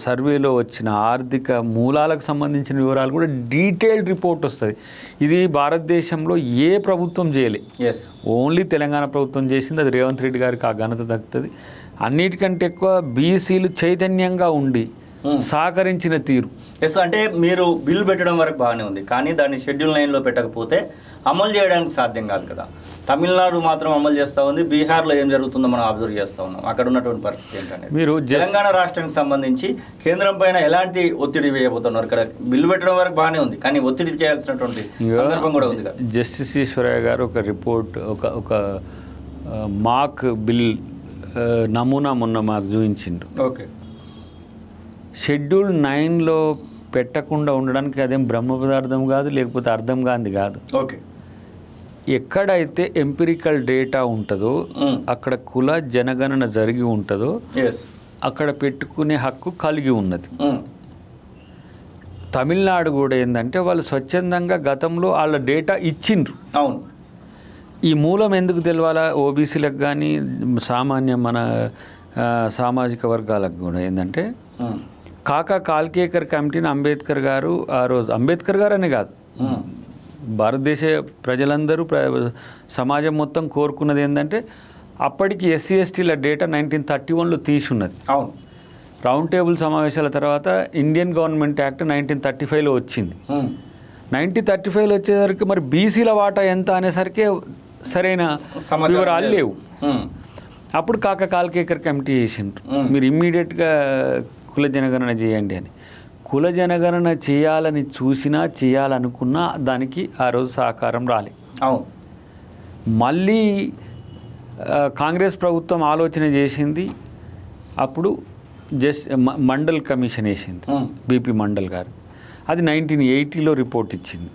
[SPEAKER 2] సర్వేలో వచ్చిన ఆర్థిక మూలాలకు సంబంధించిన వివరాలు కూడా డీటెయిల్డ్ రిపోర్ట్ వస్తుంది. ఇది భారతదేశంలో ఏ ప్రభుత్వం చేయలే, ఓన్లీ తెలంగాణ ప్రభుత్వం చేసింది. అది రేవంత్ రెడ్డి గారికి ఆ ఘనత దక్కుతుంది. అన్నిటికంటే ఎక్కువ బీసీలు చైతన్యంగా ఉండి సహకరించిన తీరు.
[SPEAKER 1] అంటే మీరు బిల్లు పెట్టడం వరకు బాగానే ఉంది, కానీ దాన్ని షెడ్యూల్ 9లో పెట్టకపోతే అమలు చేయడానికి సాధ్యం కాదు కదా. తమిళనాడు మాత్రం అమలు చేస్తూ ఉంది, బీహార్లో ఏం జరుగుతుందో మనం అబ్జర్వ్ చేస్తూ ఉన్నాం. అక్కడ ఉన్నటువంటి పరిస్థితి ఏంటనేది.
[SPEAKER 2] మీరు
[SPEAKER 1] తెలంగాణ రాష్ట్రానికి సంబంధించి కేంద్రం పైన ఎలాంటి ఒత్తిడి వేయబోతున్నారు? ఇక్కడ బిల్లు పెట్టడం వరకు బాగానే ఉంది, కానీ ఒత్తిడి చేయాల్సినటువంటి సందర్భం కూడా ఉంది కదా.
[SPEAKER 2] జస్టిస్ ఈశ్వరయ్య గారు ఒక రిపోర్ట్ ఒక మాక్ బిల్ నమూనా మొన్న మాకు చూపించిండ్రు.
[SPEAKER 1] ఓకే,
[SPEAKER 2] షెడ్యూల్ 9లో పెట్టకుండా ఉండడానికి అదేం బ్రహ్మ పదార్థం కాదు, లేకపోతే అర్థం కాంది కాదు.
[SPEAKER 1] ఓకే,
[SPEAKER 2] ఎక్కడైతే ఎంపిరికల్ డేటా ఉంటుందో అక్కడ కుల జనగణన జరిగి ఉంటుందో అక్కడ పెట్టుకునే హక్కు కలిగి ఉన్నది. తమిళనాడు కూడా ఏంటంటే వాళ్ళు స్వచ్ఛందంగా గతంలో వాళ్ళ డేటా ఇచ్చిండ్రు.
[SPEAKER 1] అవును,
[SPEAKER 2] ఈ మూలం ఎందుకు తెలవాలా? ఓబీసీలకు కానీ సామాన్య మన సామాజిక వర్గాలకు కూడా ఏంటంటే కాకా కాల్కేకర్ కమిటీని అంబేద్కర్ గారు ఆ రోజు, అంబేద్కర్ గారు అనే కాదు భారతదేశ ప్రజలందరూ సమాజం మొత్తం కోరుకున్నది ఏంటంటే అప్పటికి ఎస్సీ ఎస్టీల డేటా 1931లో తీసి ఉన్నది.
[SPEAKER 1] అవును,
[SPEAKER 2] రౌండ్ టేబుల్ సమావేశాల తర్వాత ఇండియన్ గవర్నమెంట్ యాక్ట్ 1935లో వచ్చింది. 1935లో వచ్చేసరికి మరి బీసీల వాటా ఎంత అనేసరికి సరైన వివరాలు లేవు. అప్పుడు కాకా కాల్కేకర్ కమిటీ చేసిండ్రు, మీరు ఇమ్మీడియట్గా కుల జనగణన చేయండి అని. కుల జనగణన చేయాలని చూసినా చేయాలనుకున్నా దానికి ఆ రోజు సహకారం రాలే.
[SPEAKER 1] అవును,
[SPEAKER 2] మళ్ళీ కాంగ్రెస్ ప్రభుత్వం ఆలోచన చేసింది. అప్పుడు మండల్ కమిషన్ వేసింది, బీపీ మండల్ గారు. అది 1980లో రిపోర్ట్ ఇచ్చింది.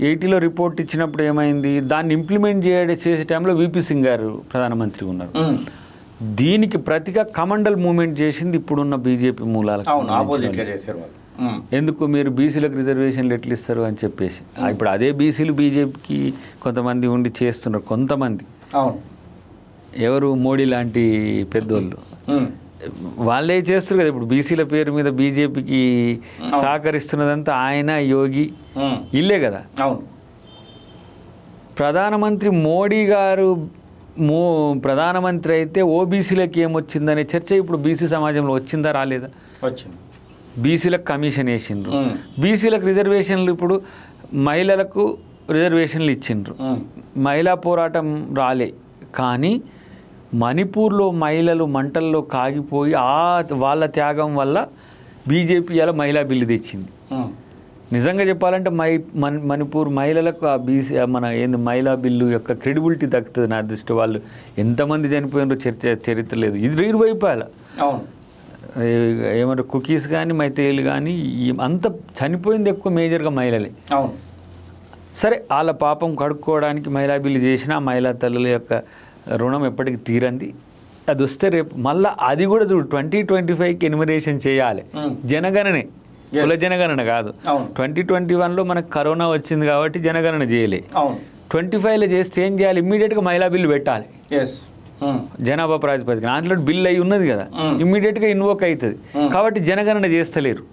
[SPEAKER 2] 80లో రిపోర్ట్ ఇచ్చినప్పుడు ఏమైంది, దాన్ని ఇంప్లిమెంట్ చేసే టైంలో వీపీ సింగ్ గారు ప్రధానమంత్రి ఉన్నారు. దీనికి ప్రతిగా కమండల్ మూవ్మెంట్ చేసింది ఇప్పుడున్న బీజేపీ మూలాలకు. ఎందుకు మీరు బీసీలకు రిజర్వేషన్లు ఎట్లు ఇస్తారు అని చెప్పేసి. ఇప్పుడు అదే బీసీలు బీజేపీకి కొంతమంది ఉండి చేస్తున్నారు. కొంతమంది ఎవరు మోడీ లాంటి పెద్దోళ్ళు వాళ్ళే చేస్తారు కదా. ఇప్పుడు బీసీల పేరు మీద బీజేపీకి సహకరిస్తున్నదంతా ఆయన, యోగి ఇల్లే కదా. ప్రధానమంత్రి మోడీ గారు ప్రధానమంత్రి అయితే ఓబీసీలకు ఏమొచ్చిందనే చర్చ ఇప్పుడు బీసీ సమాజంలో వచ్చిందా రాలేదా?
[SPEAKER 1] వచ్చింది.
[SPEAKER 2] బీసీలకు కమిషన్ వేసిండ్రు, బీసీలకు రిజర్వేషన్లు, ఇప్పుడు మహిళలకు రిజర్వేషన్లు ఇచ్చిండ్రు. మహిళా పోరాటం రాలే, కానీ మణిపూర్లో మహిళలు మంటల్లో కాగిపోయి వాళ్ళ త్యాగం వల్ల బీజేపీ అలా మహిళా బిల్లు తెచ్చింది. నిజంగా చెప్పాలంటే మణిపూర్ మహిళలకు ఆ బీసీ మన మహిళా బిల్లు యొక్క క్రెడిబిలిటీ దక్కుతుంది నా దృష్టి. వాళ్ళు ఎంతమంది చనిపోయినారో చరిత్ర లేదు. ఇది ఇరువైపాల ఏమంటారు, కుకీస్ కానీ మైతేయులు కానీ అంత చనిపోయింది ఎక్కువ మేజర్గా మహిళలే. సరే, వాళ్ళ పాపం కడుక్కోవడానికి మహిళా బిల్లు చేసిన మహిళా తల్లుల యొక్క రుణం ఎప్పటికి తీరంది. అది వస్తే రేపు మళ్ళీ అది కూడా చూడు 2025కి ఎనిమిరేషన్ చేయాలి. జనగణనే, కుల జనగణన కాదు. 2021లో మనకు కరోనా వచ్చింది కాబట్టి జనగణన చేయలే. 25లో చేస్తే ఏం చేయాలి? ఇమ్మీడియట్గా మహిళా బిల్లు పెట్టాలి. జనాభా ప్రాతిపదికన దాంట్లో బిల్ అయి ఉన్నది కదా, ఇమ్మీడియట్గా ఇన్వోక్ అవుతుంది. కాబట్టి జనగణన చేస్తలేరు.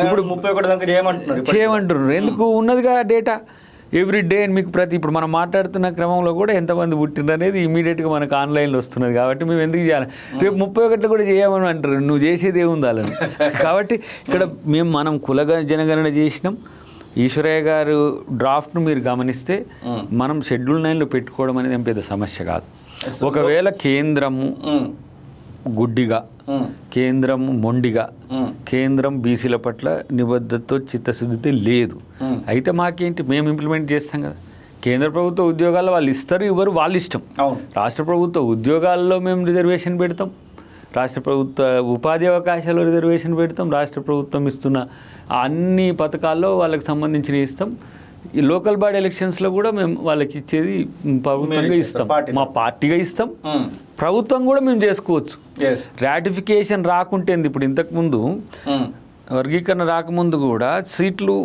[SPEAKER 1] ఇప్పుడు 31 దాకా
[SPEAKER 2] చేయమంటున్నారు. ఎందుకు? ఉన్నదిగా డేటా ఎవ్రీ డే మీకు ఇప్పుడు మనం మాట్లాడుతున్న క్రమంలో కూడా ఎంతమంది పుట్టిండ్రు అనేది ఇమీడియట్గా మనకు ఆన్లైన్లో వస్తున్నది. కాబట్టి మేము ఎందుకు చేయాలి? రేపు 31లో కూడా చేయమని అంటారు. నువ్వు చేసేది ఏముంది వాళ్ళని. కాబట్టి ఇక్కడ మనం కుల జనగణన చేసినాం. ఈశ్వరయ్య గారు డ్రాఫ్ట్ను మీరు గమనిస్తే మనం షెడ్యూల్ 9లో పెట్టుకోవడం అనేది ఏం పెద్ద సమస్య కాదు. ఒకవేళ కేంద్రము గుడ్డిగా, కేంద్రం మొండిగా, కేంద్రం బీసీల పట్ల నిబద్ధతతో చిత్తశుద్ధితో లేదు అయితే మాకేంటి, మేము ఇంప్లిమెంట్ చేస్తాం కదా. కేంద్ర ప్రభుత్వ ఉద్యోగాల్లో వాళ్ళు ఇస్తారు ఇవ్వరు వాళ్ళ ఇష్టం. రాష్ట్ర ప్రభుత్వ ఉద్యోగాల్లో మేము రిజర్వేషన్ పెడతాం, రాష్ట్ర ప్రభుత్వ ఉపాధి అవకాశాల్లో రిజర్వేషన్ పెడతాం, రాష్ట్ర ప్రభుత్వం ఇస్తున్న అన్ని పథకాల్లో వాళ్ళకి సంబంధించినవి ఇస్తాం. ఈ లోకల్ బాడీ ఎలక్షన్స్లో కూడా మేము వాళ్ళకి ఇచ్చేది ప్రభుత్వంగా ఇస్తాం, మా పార్టీగా ఇస్తాం. ప్రభుత్వం కూడా మేము చేసుకోవచ్చు. రాటిఫికేషన్ రాకుంటేంది. ఇప్పుడు ఇంతకుముందు వర్గీకరణ రాకముందు కూడా సీట్లు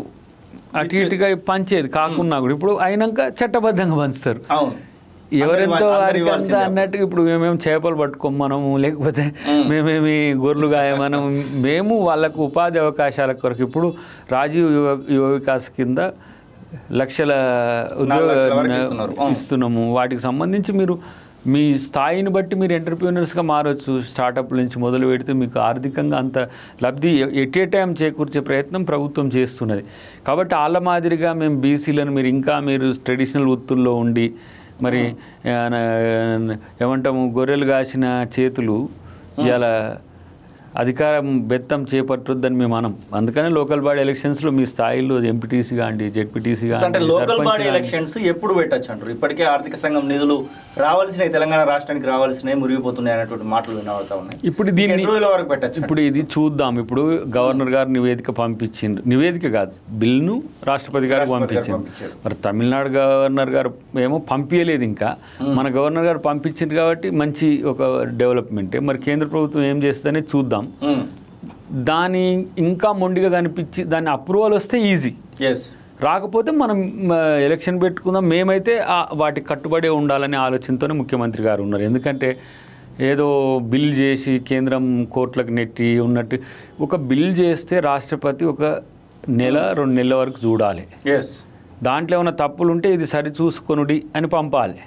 [SPEAKER 2] అటు ఇటుగా పంచేది కాకున్నా కూడా ఇప్పుడు అయినాక చట్టబద్ధంగా పంచుతారు. ఎవరెంతో వారికి అంతా అన్నట్టుగా ఇప్పుడు మేమేమి చేపలు పట్టుకోమనము, లేకపోతే మేమేమి గొర్రెలు గాయమనం, మేము వాళ్ళకు ఉపాధి అవకాశాల కొరకు ఇప్పుడు రాజీవ్ యువ వికాస్ కింద లక్షల ఉద్యోగ ఇస్తున్నాము. వాటికి సంబంధించి మీరు మీ స్థాయిని బట్టి మీరు ఎంటర్ప్రీనర్స్గా మారవచ్చు. స్టార్టప్ల నుంచి మొదలు పెడితే మీకు ఆర్థికంగా అంత లబ్ధి ఎట్ ఏ టైం చేకూర్చే ప్రయత్నం ప్రభుత్వం చేస్తున్నది. కాబట్టి వాళ్ళ మాదిరిగా మేము బీసీలను మీరు ట్రెడిషనల్ వృత్తుల్లో ఉండి మరి ఏమంటాము గొర్రెలు కాసిన చేతులు ఇలా అధికారం బెత్తం చేపట్టొద్దని మేము మనం. అందుకనే లోకల్ బాడీ ఎలక్షన్స్లో మీ స్థాయిలో ఎంపీటీసీ కానీ జెడ్పీటీసీ
[SPEAKER 1] అంటే లోకల్ బాడీ ఎలక్షన్స్ ఎప్పుడు పెట్టచ్చు అంటారు? ఇప్పటికే ఆర్థిక సంఘం నిధులు రావాల్సినవి తెలంగాణ రాష్ట్రానికి రావాల్సినవి మురిగిపోతున్నాయి అనేటువంటి మాటలు వినవుతా ఉన్నాయి.
[SPEAKER 2] ఇప్పుడు దీన్ని
[SPEAKER 1] ఎన్ని రోజుల వరకు పెట్టచ్చు?
[SPEAKER 2] ఇప్పుడు ఇది చూద్దాం. ఇప్పుడు గవర్నర్ గారు నివేదిక పంపించిండ్రు, నివేదిక కాదు బిల్ను రాష్ట్రపతి గారికి పంపించింది. మరి తమిళనాడు గవర్నర్ గారు ఏమో పంపించలేదు ఇంకా, మన గవర్నర్ గారు పంపించింది కాబట్టి మంచి ఒక డెవలప్మెంటే. మరి కేంద్ర ప్రభుత్వం ఏం చేస్తుందనే చూద్దాం. దాని ఇంకా మొండిగా కనిపించి దాని అప్రూవల్ వస్తే ఈజీ, రాకపోతే మనం ఎలక్షన్ పెట్టుకుందాం. మేమైతే వాటికి కట్టుబడే ఉండాలనే ఆలోచనతోనే ముఖ్యమంత్రి గారు ఉన్నారు. ఎందుకంటే ఏదో బిల్ చేసి కేంద్రం కోర్టులకు నెట్టి ఉన్నట్టు ఒక బిల్ చేస్తే రాష్ట్రపతి ఒక నెల 2 నెలల వరకు చూడాలి. దాంట్లో ఏమైనా తప్పులు ఉంటే ఇది సరి చూసుకొనుడి అని పంపాలి.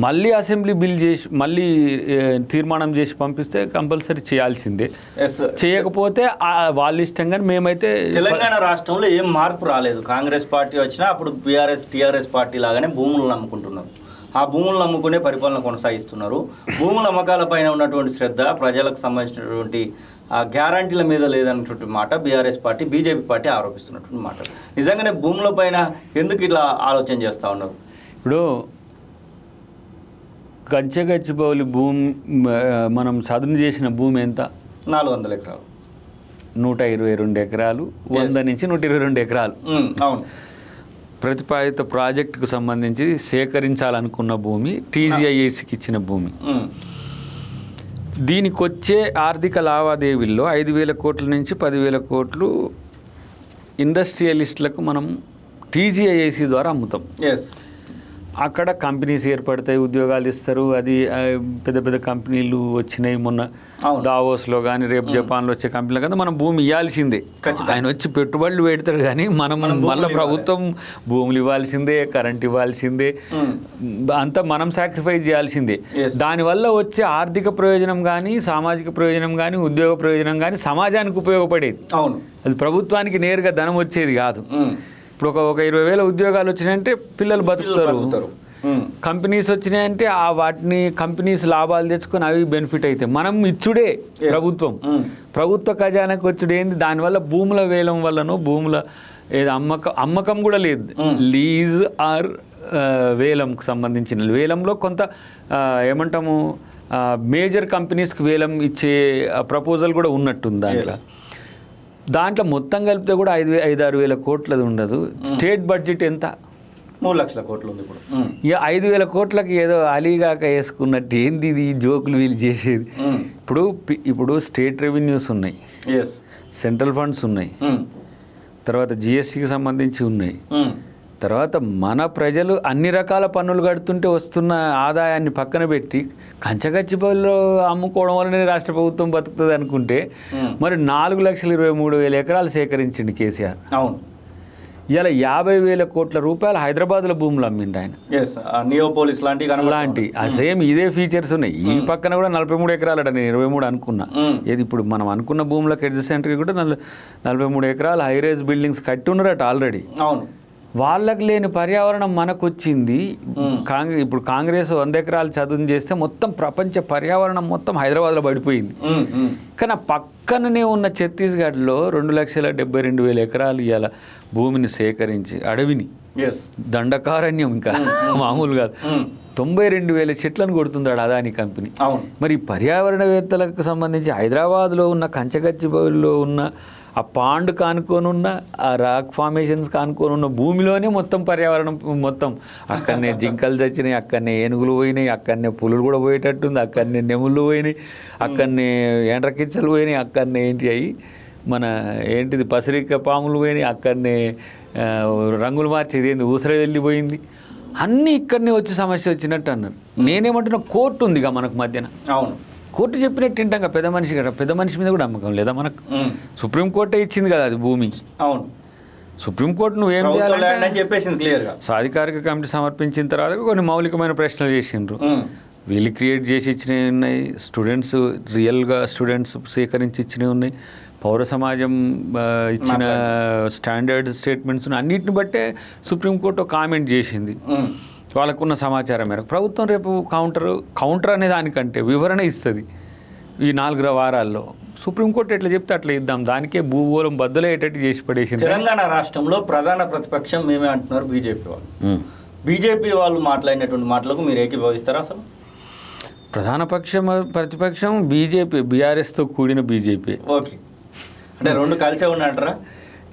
[SPEAKER 2] మళ్ళీ అసెంబ్లీ బిల్ చేసి మళ్ళీ తీర్మానం చేసి పంపిస్తే కంపల్సరీ చేయాల్సిందే. చేయకపోతే వాళ్ళ ఇష్టంగా. మేమైతే
[SPEAKER 1] తెలంగాణ రాష్ట్రంలో ఏం మార్పు రాలేదు. కాంగ్రెస్ పార్టీ వచ్చినా అప్పుడు బీఆర్ఎస్ టీఆర్ఎస్ పార్టీ లాగానే భూములు నమ్ముకుంటున్నారు. ఆ భూములు నమ్ముకునే పరిపాలన కొనసాగిస్తున్నారు. భూముల అమ్మకాల పైన ఉన్నటువంటి శ్రద్ధ, ప్రజలకు సంబంధించినటువంటి గ్యారంటీల మీద లేదన్నటువంటి మాట బీఆర్ఎస్ పార్టీ బీజేపీ పార్టీ ఆరోపిస్తున్నటువంటి మాట. నిజంగానే భూముల పైన ఎందుకు ఇట్లా ఆలోచన చేస్తూ ఉన్నారు?
[SPEAKER 2] ఇప్పుడు గచ్చిబౌలి భూమి మనం చదును చేసిన భూమి ఎంత?
[SPEAKER 1] 400 ఎకరాలు,
[SPEAKER 2] 122 ఎకరాలు, 100 నుంచి 122 ఎకరాలు.
[SPEAKER 1] అవును.
[SPEAKER 2] ప్రతిపాదిత ప్రాజెక్టుకు సంబంధించి సేకరించాలనుకున్న భూమి, టీజీఐఏసీకి ఇచ్చిన భూమి. దీనికి వచ్చే ఆర్థిక లావాదేవీల్లో 5,000 కోట్ల నుంచి 10,000 కోట్లు ఇండస్ట్రియలిస్టులకు మనం టీజీఐఏసీ ద్వారా అమ్ముతాం. అక్కడ కంపెనీస్ ఏర్పడతాయి, ఉద్యోగాలు ఇస్తారు. అది పెద్ద పెద్ద కంపెనీలు వచ్చినాయి మొన్న దావోస్లో కానీ, రేపు జపాన్లో వచ్చే కంపెనీలు కదా మనం భూమి ఇవ్వాల్సిందే. ఆయన వచ్చి పెట్టుబడులు పెడతారు కానీ మనం మళ్ళీ ప్రభుత్వం భూములు ఇవ్వాల్సిందే, కరెంట్ ఇవ్వాల్సిందే, అంతా మనం సాక్రిఫైస్ చేయాల్సిందే. దానివల్ల వచ్చే ఆర్థిక ప్రయోజనం కానీ, సామాజిక ప్రయోజనం కానీ, ఉద్యోగ ప్రయోజనం కానీ సమాజానికి ఉపయోగపడేది. అది ప్రభుత్వానికి నేరుగా ధనం వచ్చేది కాదు. ఇప్పుడు ఒక 20,000 ఉద్యోగాలు వచ్చినాయంటే పిల్లలు బతుకుతారు. కంపెనీస్ వచ్చినాయంటే వాటిని కంపెనీస్ లాభాలు తెచ్చుకొని అవి బెనిఫిట్ అవుతాయి. మనం ఇచ్చుడే ప్రభుత్వ ఖజానాకి వచ్చుడు ఏంది? దానివల్ల భూముల వేలం వల్లనో భూముల ఏదో అమ్మకం కూడా లేదు. లీజ్ ఆర్ వేలంకు సంబంధించిన వేలంలో కొంత ఏమంటాము మేజర్ కంపెనీస్కి వేలం ఇచ్చే ప్రపోజల్ కూడా ఉన్నట్టుంది. దాంట్లో మొత్తం కలిపితే కూడా 5-6 వేల కోట్లది ఉండదు. స్టేట్ బడ్జెట్ ఎంత?
[SPEAKER 1] 3 లక్షల కోట్లు ఉంది. ఇప్పుడు
[SPEAKER 2] ఇక 5,000 కోట్లకి ఏదో అలీగాక వేసుకున్నట్టు ఏంది ఇది జోకులు వీళ్ళు చేసేది? ఇప్పుడు స్టేట్ రెవెన్యూస్ ఉన్నాయి, సెంట్రల్ ఫండ్స్ ఉన్నాయి, తర్వాత జిఎస్టీకి సంబంధించి ఉన్నాయి, తర్వాత మన ప్రజలు అన్ని రకాల పన్నులు కడుతుంటే వస్తున్న ఆదాయాన్ని పక్కన పెట్టి కంచగచ్చిబౌలిలో అమ్ముకోవడం వల్లనే రాష్ట్ర ప్రభుత్వం బతుకుతుంది అనుకుంటే మరి 4,23,000 ఎకరాలు సేకరించింది కేసీఆర్.
[SPEAKER 1] అవును.
[SPEAKER 2] ఇలా 50,000 కోట్ల రూపాయలు హైదరాబాద్లో భూములు అమ్మిండు ఆయన.
[SPEAKER 1] నియోపోలిస్ లాంటి
[SPEAKER 2] సేమ్ ఇదే ఫీచర్స్ ఉన్నాయి. ఈ పక్కన కూడా 43 ఎకరాలు అట, నేను 23 అనుకున్నా. ఏది ఇప్పుడు మనం అనుకున్న భూములకు అడ్జసెంట్గా కూడా 43 ఎకరాలు హైరైజ్ బిల్డింగ్స్ కట్టి ఉన్నారట ఆల్రెడీ.
[SPEAKER 1] అవును.
[SPEAKER 2] వాళ్ళకి లేని పర్యావరణం మనకు వచ్చింది. ఇప్పుడు కాంగ్రెస్ 100 ఎకరాలు చదువు చేస్తే మొత్తం ప్రపంచ పర్యావరణం మొత్తం హైదరాబాద్లో పడిపోయింది. కానీ పక్కననే ఉన్న ఛత్తీస్గఢ్లో 2,72,000 ఎకరాలు ఇవాళ భూమిని సేకరించి అడవిని దండకారణ్యం ఇంకా మామూలు కాదు 92,000 చెట్లను కొడుతుందాడు అదాని కంపెనీ. మరి పర్యావరణవేత్తలకు సంబంధించి హైదరాబాద్లో ఉన్న కంచగచ్చిబౌలిలో ఉన్న ఆ పాండ్ కానుకోనున్న ఆ రాక్ ఫార్మేషన్స్ కానుకోనున్న భూమిలోనే మొత్తం పర్యావరణం మొత్తం అక్కడనే జింకలు చచ్చినాయి, అక్కడనే ఏనుగులు పోయినాయి, అక్కడనే పులులు కూడా పోయేటట్టుంది, అక్కడనే నెముళ్ళు పోయినాయి, అక్కడనే ఎండ్రకిచ్చలు పోయినాయి, అక్కడనే మన పసిరిక పాములు పోయినాయి, అక్కడనే రంగులు మార్చేది ఊసర వెళ్ళిపోయింది. అన్నీ ఇక్కడనే వచ్చి సమస్య వచ్చినట్టు అన్నారు. నేనేమంటున్నా కోర్టు ఉందిగా మనకు మధ్యన.
[SPEAKER 1] అవును.
[SPEAKER 2] కోర్టు చెప్పినట్టు తింటాం పెద్ద మనిషి కదా, పెద్ద మనిషి మీద కూడా నమ్మకం లేదా మనకు? సుప్రీంకోర్టే ఇచ్చింది కదా అది భూమి.
[SPEAKER 1] అవును.
[SPEAKER 2] సుప్రీంకోర్టు నువ్వేం చేయాలని
[SPEAKER 1] చెప్పేసింది క్లియర్గా.
[SPEAKER 2] సాధికారిక కమిటీ సమర్పించిన తర్వాత కొన్ని మౌలికమైన ప్రశ్నలు చేసిండ్రు. వీళ్ళు క్రియేట్ చేసి ఇచ్చినవి ఉన్నాయి, స్టూడెంట్స్ రియల్గా స్టూడెంట్స్ సేకరించి ఇచ్చినవి ఉన్నాయి, పౌర సమాజం ఇచ్చిన స్టాండర్డ్ స్టేట్మెంట్స్ అన్నిటిని బట్టే సుప్రీంకోర్టు కామెంట్ చేసింది. వాళ్ళకున్న సమాచారం మేరకు ప్రభుత్వం రేపు కౌంటర్ అనే దానికంటే వివరణ ఇస్తుంది ఈ 4 వారాల్లో. సుప్రీంకోర్టు ఎట్లా చెప్తే అట్లా ఇద్దాం, దానికే భూగోళం బద్దలయ్యేటట్టు చేసి పడేసింది.
[SPEAKER 1] తెలంగాణ రాష్ట్రంలో ప్రధాన ప్రతిపక్షం మేమే అంటున్నారు బీజేపీ వాళ్ళు. బీజేపీ వాళ్ళు మాట్లాడినటువంటి మాటలకు మీరు ఏకీభవిస్తారా? అసలు
[SPEAKER 2] ప్రధాన ప్రతిపక్షం బీజేపీ, బీఆర్ఎస్తో కూడిన బీజేపీ.
[SPEAKER 1] ఓకే, అంటే రెండు కలిసే ఉన్నంటారా?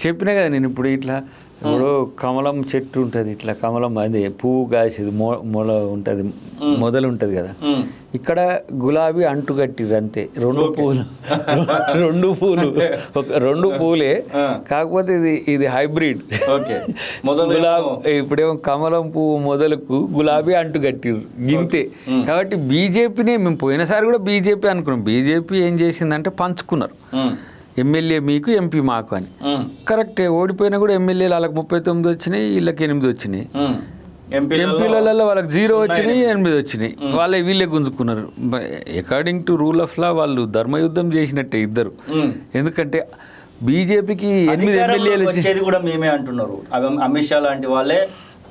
[SPEAKER 2] చెప్పినా కదా నేను ఇప్పుడు. ఇట్లా ఇప్పుడు కమలం చెట్టు ఉంటుంది, ఇట్లా కమలం అది పువ్వు కాసేది మొల ఉంటుంది, మొదలు ఉంటుంది కదా. ఇక్కడ గులాబీ అంటుగట్టిరు అంతే, 2 పూలు 2 పూలు రెండు పూలే, కాకపోతే ఇది హైబ్రిడ్. గులాబీ ఇప్పుడేమో కమలం పువ్వు మొదలకు గులాబీ అంటుగట్టిరు గింతే. కాబట్టి బీజేపీనే మేము పోయినసారి కూడా బీజేపీ అనుకున్నాం. బీజేపీ ఏం చేసిందంటే పంచుకున్నారు, ఎమ్మెల్యే మీకు ఎంపీ మాకు అని. కరెక్టే, ఓడిపోయినా కూడా ఎమ్మెల్యేలు వాళ్ళకి 39 వచ్చినాయి, వీళ్ళకి 8 వచ్చినాయి. ఎంపీలలో వాళ్ళకి 0 వచ్చినాయి, 8 వచ్చినాయి. వీళ్ళే గుంజుకున్నారు. According to rule of law వాళ్ళు ధర్మయుద్ధం చేసినట్టే ఇద్దరు. ఎందుకంటే బీజేపీకి 8 ఎమ్మెల్యేలు
[SPEAKER 1] వచ్చేది కూడా మేమే అంటున్నారు. అమిత్ షా లాంటి వాళ్ళే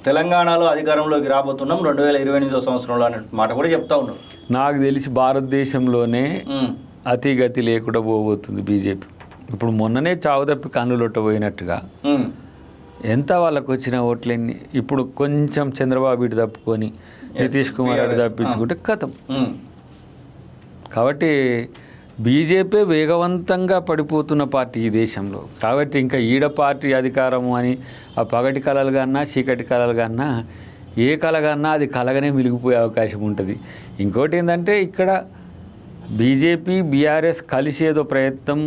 [SPEAKER 1] తెలంగాణలో అధికారంలోకి రాబోతున్నాం 2028 సంవత్సరంలో అనే మాట కూడా చెప్తా ఉన్నారు.
[SPEAKER 2] నాకు తెలిసి భారతదేశంలోనే అతిగతి లేకుండా పోబోతుంది బీజేపీ. ఇప్పుడు మొన్ననే చావు తప్పి కన్నులొట్ట పోయినట్టుగా ఎంత వాళ్ళకు వచ్చిన ఓట్లన్నీ ఇప్పుడు కొంచెం చంద్రబాబు ఇటు తప్పుకొని నితీష్ కుమార్ అటు తప్పించుకుంటే కథం. కాబట్టి బీజేపీ వేగవంతంగా పడిపోతున్న పార్టీ ఈ దేశంలో. కాబట్టి ఇంకా ఈడ పార్టీ అధికారము అని ఆ పగటి కళలు కన్నా చీకటి కళలు కన్నా ఏ కళ కన్నా అది కలగానే మిలిగిపోయే అవకాశం ఉంటుంది. ఇంకోటి ఏంటంటే ఇక్కడ బీజేపీ బీఆర్ఎస్ కలిసి ఏదో ప్రయత్నం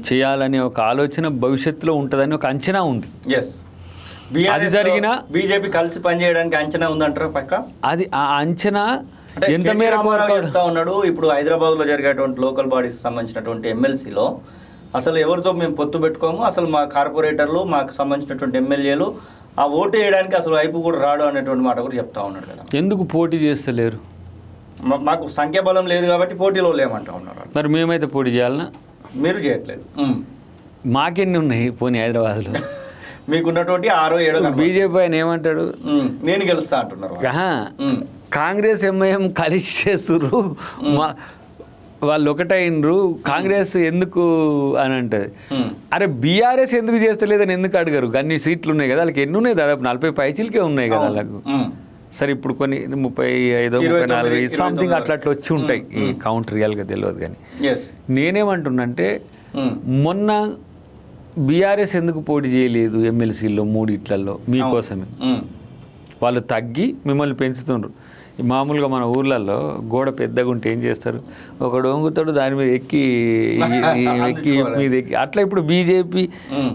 [SPEAKER 2] చేయాలనే ఒక ఆలోచన భవిష్యత్తులో ఉంటుందని ఒక అంచనా ఉంది.
[SPEAKER 1] అది జరిగినా బీజేపీ కలిసి పనిచేయడానికి అంచనా ఉందంటారా? పక్క అది
[SPEAKER 2] ఆ అంచనా ఎంత మేర
[SPEAKER 1] చెప్తా ఉన్నాడు. ఇప్పుడు హైదరాబాద్లో జరిగేటువంటి లోకల్ బాడీస్ సంబంధించినటువంటి ఎమ్మెల్సీలో అసలు ఎవరితో మేము పొత్తు పెట్టుకోము, అసలు మా కార్పొరేటర్లు మాకు సంబంధించినటువంటి ఎమ్మెల్యేలు ఆ ఓటు వేయడానికి అసలు వైపు కూడా రాడు అనేటువంటి మాట కూడా చెప్తా ఉన్నాడు కదా.
[SPEAKER 2] ఎందుకు పోటీ చేస్తలేరు?
[SPEAKER 1] మాకు సంఖ్యాబలం లేదు కాబట్టి పోటీలో లేమంటా ఉన్నారు.
[SPEAKER 2] మరి మేమైతే పోటీ చేయాలన్నా?
[SPEAKER 1] మీరు చేయట్లేదు.
[SPEAKER 2] మాకెన్ని ఉన్నాయి పోనీ హైదరాబాద్లో?
[SPEAKER 1] మీకున్నటువంటి 6-7
[SPEAKER 2] బీజేపీ ఆయన ఏమంటాడు,
[SPEAKER 1] నేను గెలుస్తా అంటున్నారు.
[SPEAKER 2] కాంగ్రెస్ ఎంఐఎం కలిసి చేస్తుర్రు, వాళ్ళు ఒకటైనరు, కాంగ్రెస్ ఎందుకు అని అంటది. అరే బీఆర్ఎస్ ఎందుకు చేస్తలేదని ఎందుకు అడిగారు? అన్ని సీట్లు ఉన్నాయి కదా వాళ్ళకి. ఎన్ని ఉన్నాయి? దాదాపు 40 పైచీలకే ఉన్నాయి కదా వాళ్ళకు. సరే ఇప్పుడు కొన్ని 35, 34 సంథింగ్ అట్లా వచ్చి ఉంటాయి. ఈ కౌంట్ రియల్గా తెలియదు. కానీ నేనేమంటున్నంటే మొన్న బీఆర్ఎస్ ఎందుకు పోటీ చేయలేదు ఎమ్మెల్సీల్లో 3 మీకోసమే. వాళ్ళు తగ్గి మిమ్మల్ని పెంచుతుండ్రు. మామూలుగా మన ఊర్లలో గోడ పెద్దగా ఉంటే ఏం చేస్తారు, ఒకడు వంగుతాడు దాని మీద ఎక్కి మీద ఎక్కి అట్లా. ఇప్పుడు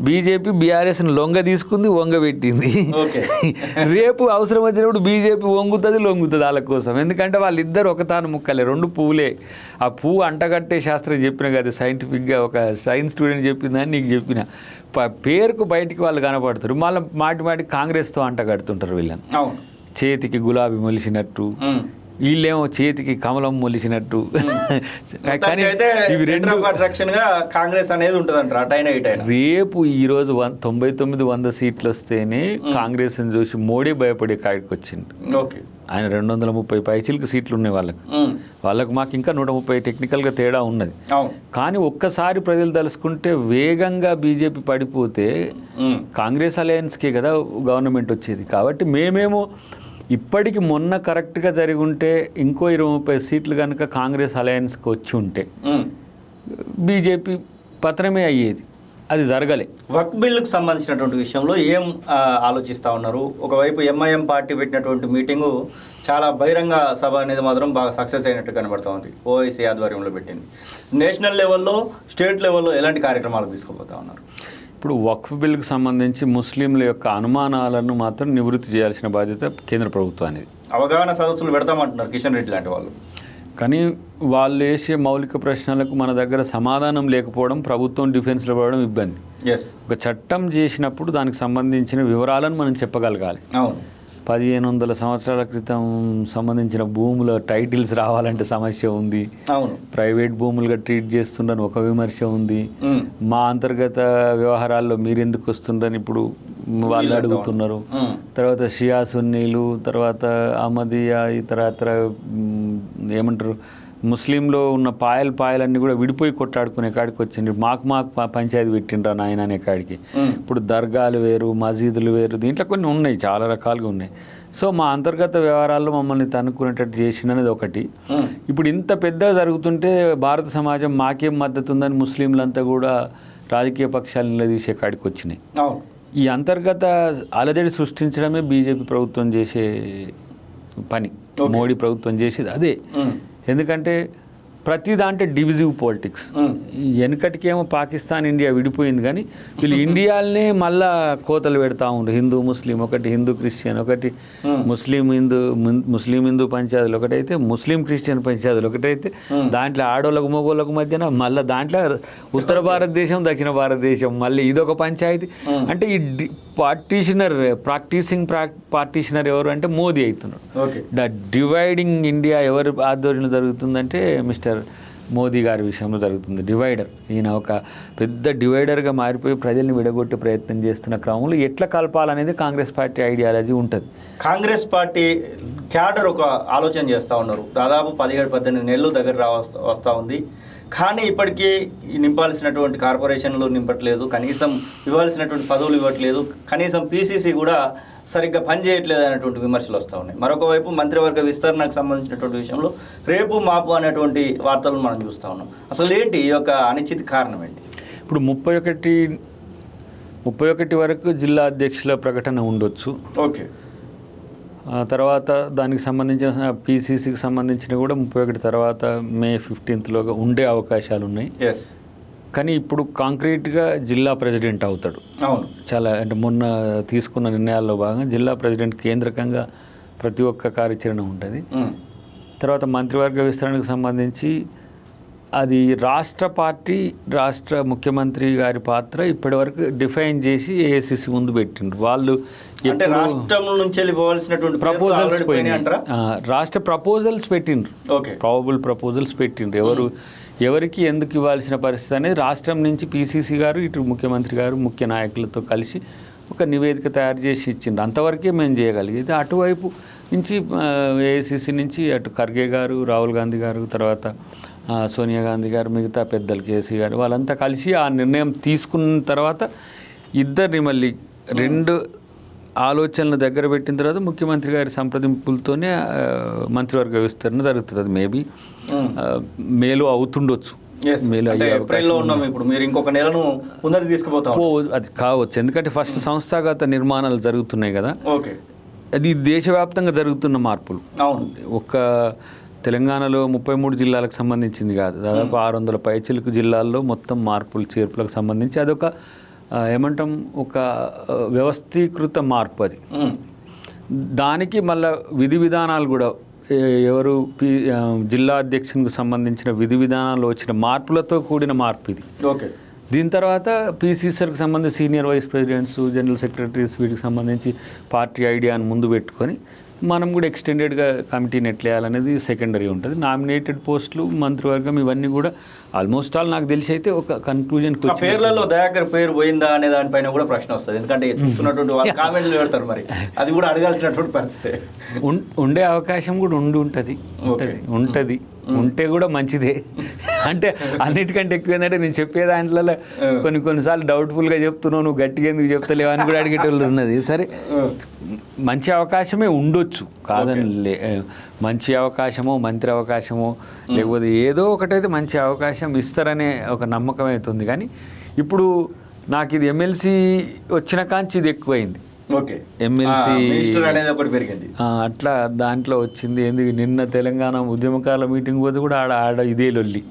[SPEAKER 2] బీజేపీ బీఆర్ఎస్ని లొంగ తీసుకుంది, వంగ పెట్టింది. రేపు అవసరం వచ్చినప్పుడు బీజేపీ వంగుతుంది, లొంగుతుంది వాళ్ళ కోసం. ఎందుకంటే వాళ్ళిద్దరు ఒక తాను ముక్కలే, 2 పువ్వులే. ఆ పువ్వు అంటగట్టే శాస్త్రం చెప్పిన కదా, సైంటిఫిక్గా ఒక సైన్స్ స్టూడెంట్ చెప్పిందని నీకు చెప్పిన పేరుకు బయటికి వాళ్ళు కనపడుతారు. మళ్ళీ మాటి కాంగ్రెస్తో అంటగడుతుంటారు వీళ్ళని. చేతికి గులాబీ మొలిసినట్టు, వీళ్ళేమో చేతికి కమలం మొలిసినట్టు.
[SPEAKER 1] కానీ ఇవి 2 అట్రాక్షన్గా కాంగ్రెస్ అనేది ఉంటుంది.
[SPEAKER 2] రేపు ఈరోజు 99-100 సీట్లు వస్తేనే కాంగ్రెస్ని చూసి మోడీ భయపడే కాడికి వచ్చింది. ఆయన 230 పైచీలకు సీట్లు ఉన్నాయి వాళ్ళకు మాకు ఇంకా 130 టెక్నికల్గా తేడా ఉన్నది. కానీ ఒక్కసారి ప్రజలు తలుసుకుంటే వేగంగా బీజేపీ పడిపోతే కాంగ్రెస్ అలయన్స్కే కదా గవర్నమెంట్ వచ్చేది. కాబట్టి మేమేమో ఇప్పటికి మొన్న కరెక్ట్గా జరిగి ఉంటే ఇంకో 20-30 సీట్లు కనుక కాంగ్రెస్ అలయన్స్కి వచ్చి ఉంటే బీజేపీ పతనమే అయ్యేది. అది జరగలే.
[SPEAKER 1] వక్ఫ్ బిల్లుకు సంబంధించినటువంటి విషయంలో ఏం ఆలోచిస్తూ ఉన్నారు? ఒకవైపు ఎంఐఎం పార్టీ పెట్టినటువంటి మీటింగు చాలా బహిరంగ సభ అనేది మాత్రం బాగా సక్సెస్ అయినట్టు కనబడుతూ ఉంది. ఓఐసీ ఆధ్వర్యంలో పెట్టింది. నేషనల్ లెవెల్లో, స్టేట్ లెవెల్లో ఎలాంటి కార్యక్రమాలు తీసుకుపోతా ఉన్నారు?
[SPEAKER 2] ఇప్పుడు వక్ఫ్ బిల్లుకు సంబంధించి ముస్లింల యొక్క అనుమానాలను మాత్రం నివృత్తి చేయాల్సిన బాధ్యత కేంద్ర ప్రభుత్వానికి.
[SPEAKER 1] అవగాహన సదస్సులు పెడతామంటున్నారు కిషన్ రెడ్డి లాంటి వాళ్ళు.
[SPEAKER 2] కానీ వాళ్ళు వేసే మౌలిక ప్రశ్నలకు మన దగ్గర సమాధానం లేకపోవడం, ప్రభుత్వం డిఫెన్స్లో పడడం ఇబ్బంది. ఒక చట్టం చేసినప్పుడు దానికి సంబంధించిన వివరాలను మనం చెప్పగలగాలి. 1500 సంవత్సరాల క్రితం సంబంధించిన భూముల టైటిల్స్ రావాలంటే సమస్య ఉంది.
[SPEAKER 1] అవును,
[SPEAKER 2] ప్రైవేట్ భూములుగా ట్రీట్ చేస్తుండని ఒక విమర్శ ఉంది. మా అంతర్గత వ్యవహారాల్లో మీరెందుకు వస్తుండని ఇప్పుడు వాళ్ళు అడుగుతున్నారు. తర్వాత షియా సున్నీలు, తర్వాత అహ్మదియా, ఇతర ఏమంటారు ముస్లింలో ఉన్న పాయలన్నీ కూడా విడిపోయి కొట్టాడుకునే కాడికి వచ్చింది. మాకు పంచాయతీ పెట్టిండ్రా నాయన అనే కాడికి. ఇప్పుడు దర్గాలు వేరు, మసీదులు వేరు, దీంట్లో కొన్ని ఉన్నాయి, చాలా రకాలుగా ఉన్నాయి. సో మా అంతర్గత వ్యవహారాల్లో మమ్మల్ని తనుక్కునేటట్టు చేసిందనేది ఒకటి. ఇప్పుడు ఇంత పెద్దగా జరుగుతుంటే భారత సమాజం మాకేం మద్దతు ఉందని ముస్లింలంతా కూడా రాజకీయ పక్షాలు నిలదీసే కాడికి వచ్చినాయి. ఈ అంతర్గత అలజడి సృష్టించడమే బీజేపీ ప్రభుత్వం చేసే పని, మోడీ ప్రభుత్వం చేసేది అదే. ఎందుకంటే ప్రతి దాంట్లో డివిజివ్ పాలిటిక్స్. వెనకటికేమో పాకిస్తాన్ ఇండియా విడిపోయింది, కానీ వీళ్ళు ఇండియాలనే మళ్ళా కోతలు పెడతా ఉన్నారు. హిందూ ముస్లిం ఒకటి, హిందూ క్రిస్టియన్ ఒకటి, ముస్లిం హిందూ పంచాయతీలు ఒకటైతే, ముస్లిం క్రిస్టియన్ పంచాయతీలు ఒకటైతే, దాంట్లో ఆడోళ్ళకు మగోళ్ళకు మధ్యన మళ్ళీ దాంట్లో ఉత్తర భారతదేశం దక్షిణ భారతదేశం మళ్ళీ ఇదొక పంచాయతీ. అంటే ఈ పార్టీషనర్ ఎవరు అంటే మోదీ అవుతున్నారు. డివైడింగ్ ఇండియా ఎవరు ఆధ్వర్యంలో జరుగుతుందంటే మిస్టర్ మోదీ గారి విషయంలో జరుగుతుంది. డివైడర్, ఈయన ఒక పెద్ద డివైడర్గా మారిపోయి ప్రజల్ని విడగొట్టే ప్రయత్నం చేస్తున్న క్రమంలో ఎట్లా కలపాలనేది కాంగ్రెస్ పార్టీ ఐడియాలజీ ఉంటుంది.
[SPEAKER 1] కాంగ్రెస్ పార్టీ క్యాడర్ ఒక ఆలోచన చేస్తూ ఉన్నారు. దాదాపు 17-18 నెలలు దగ్గర వస్తూ ఉంది. కానీ ఇప్పటికీ నింపాల్సినటువంటి కార్పొరేషన్లు నింపట్లేదు, కనీసం ఇవ్వాల్సినటువంటి పదవులు ఇవ్వట్లేదు, కనీసం పీసీసీ కూడా సరిగ్గా పనిచేయట్లేదు అనేటువంటి విమర్శలు వస్తూ ఉన్నాయి. మరొక వైపు మంత్రివర్గ విస్తరణకు సంబంధించినటువంటి విషయంలో రేపు మాపు అనేటువంటి వార్తలను మనం చూస్తూ ఉన్నాం. అసలు ఏంటి ఈ యొక్క అనిశ్చిత కారణం ఏంటి?
[SPEAKER 2] ఇప్పుడు 31 వరకు జిల్లా అధ్యక్షుల ప్రకటన ఉండొచ్చు.
[SPEAKER 1] ఓకే,
[SPEAKER 2] తర్వాత దానికి సంబంధించిన పీసీసీకి సంబంధించిన కూడా 31 తర్వాత మే 15th ఉండే అవకాశాలు ఉన్నాయి. కానీ ఇప్పుడు కాంక్రీట్గా జిల్లా ప్రెసిడెంట్ అవుతాడు.
[SPEAKER 1] అవును,
[SPEAKER 2] చాలా అంటే మొన్న తీసుకున్న నిర్ణయాల్లో భాగంగా జిల్లా ప్రెసిడెంట్ కేంద్రకంగా ప్రతి ఒక్క కార్యాచరణ ఉంటుంది. తర్వాత మంత్రివర్గ విస్తరణకు సంబంధించి అది రాష్ట్ర ముఖ్యమంత్రి గారి పాత్ర ఇప్పటివరకు డిఫైన్ చేసి ఏఐసిసి ముందు పెట్టిండ్రు. వాళ్ళు
[SPEAKER 1] రాష్ట్రం నుంచి వెళ్ళిపోవాల్సినటువంటి
[SPEAKER 2] ప్రపోజల్స్ రాష్ట్ర ప్రపోజల్స్ పెట్టిండ్రు, ప్రాబబుల్ ప్రపోజల్స్ పెట్టిండ్రు. ఎవరికి ఎందుకు ఇవ్వాల్సిన పరిస్థితి అనేది రాష్ట్రం నుంచి పీసీసీ గారు, ఇటు ముఖ్యమంత్రి గారు ముఖ్య నాయకులతో కలిసి ఒక నివేదిక తయారు చేసి ఇచ్చిండ్రు. అంతవరకే మేము చేయగలిగేది. అటువైపు నుంచి ఏఐసిసి నుంచి అటు ఖర్గే గారు, రాహుల్ గాంధీ గారు, తర్వాత సోనియా గాంధీ గారు, మిగతా పెద్దలు కేసీ గారు వాళ్ళంతా కలిసి ఆ నిర్ణయం తీసుకున్న తర్వాత ఇద్దరిని మళ్ళీ 2 ఆలోచనలు దగ్గర పెట్టిన తర్వాత ముఖ్యమంత్రి గారి సంప్రదింపులతోనే మంత్రివర్గ విస్తరణ జరుగుతుంది. అది మేబీ మేలో అవుతుండొచ్చు, మేలో అది కావచ్చు. ఎందుకంటే ఫస్ట్ సంస్థాగత నిర్మాణాలు జరుగుతున్నాయి కదా, అది దేశవ్యాప్తంగా జరుగుతున్న మార్పులు. ఒక్క తెలంగాణలో 33 జిల్లాలకు సంబంధించింది కాదు, దాదాపు 600 పైచిలకు జిల్లాల్లో మొత్తం మార్పులు చేర్పులకు సంబంధించి అదొక ఏమంటాం ఒక వ్యవస్థీకృత మార్పు. అది దానికి మళ్ళీ విధి విధానాలు కూడా ఎవరు జిల్లా అధ్యక్షునికి సంబంధించిన విధి విధానాలు వచ్చిన మార్పులతో కూడిన మార్పు ఇది. దీని తర్వాత పీసీసీకి సంబంధించి senior vice presidents, general secretaries వీటికి సంబంధించి పార్టీ ఐడియాను ముందు పెట్టుకొని మనం కూడా ఎక్స్టెండెడ్గా కమిటీని ఎట్లేయాలనేది సెకండరీ ఉంటుంది. నామినేటెడ్ పోస్టులు, మంత్రివర్గం ఇవన్నీ కూడా ఆల్మోస్ట్ ఆల్ నాకు తెలిసి అయితే ఒక కన్క్లూజన్.
[SPEAKER 1] పేర్లలో దయాకర్ పేరు పోయిందా అనే దానిపైన కూడా ప్రశ్న వస్తుంది. ఎందుకంటే చూస్తున్నటువంటి వాళ్ళు కామెంట్లు పెడతారు, మరి అది కూడా అడగాల్సినటువంటి పరిస్థితి.
[SPEAKER 2] ఉండే అవకాశం కూడా ఉంటుంది. ఉంటే కూడా మంచిదే. అంటే అన్నిటికంటే ఎక్కువ ఏంటంటే నేను చెప్పే దాంట్లో కొన్నిసార్లు డౌట్ఫుల్గా చెప్తున్నావు, నువ్వు గట్టిగా ఎందుకు చెప్తలేవు అని కూడా అడిగేటోళ్ళు ఉన్నది. సరే, మంచి అవకాశమే ఉండొచ్చు కాదని, మంచి అవకాశమో మంత్రి అవకాశమో లేకపోతే ఏదో ఒకటైతే మంచి అవకాశం ఇస్తారనే ఒక నమ్మకం అవుతుంది. కానీ ఇప్పుడు నాకు ఇది ఎమ్మెల్సీ వచ్చిన కాంచి ఇది ఎక్కువైంది. ఎమ్మెల్సీ అట్లా దాంట్లో వచ్చింది. ఎందుకు నిన్న తెలంగాణ ఉద్యమకారుల మీటింగ్ పోతే కూడా ఆడ ఇదే లొల్లి,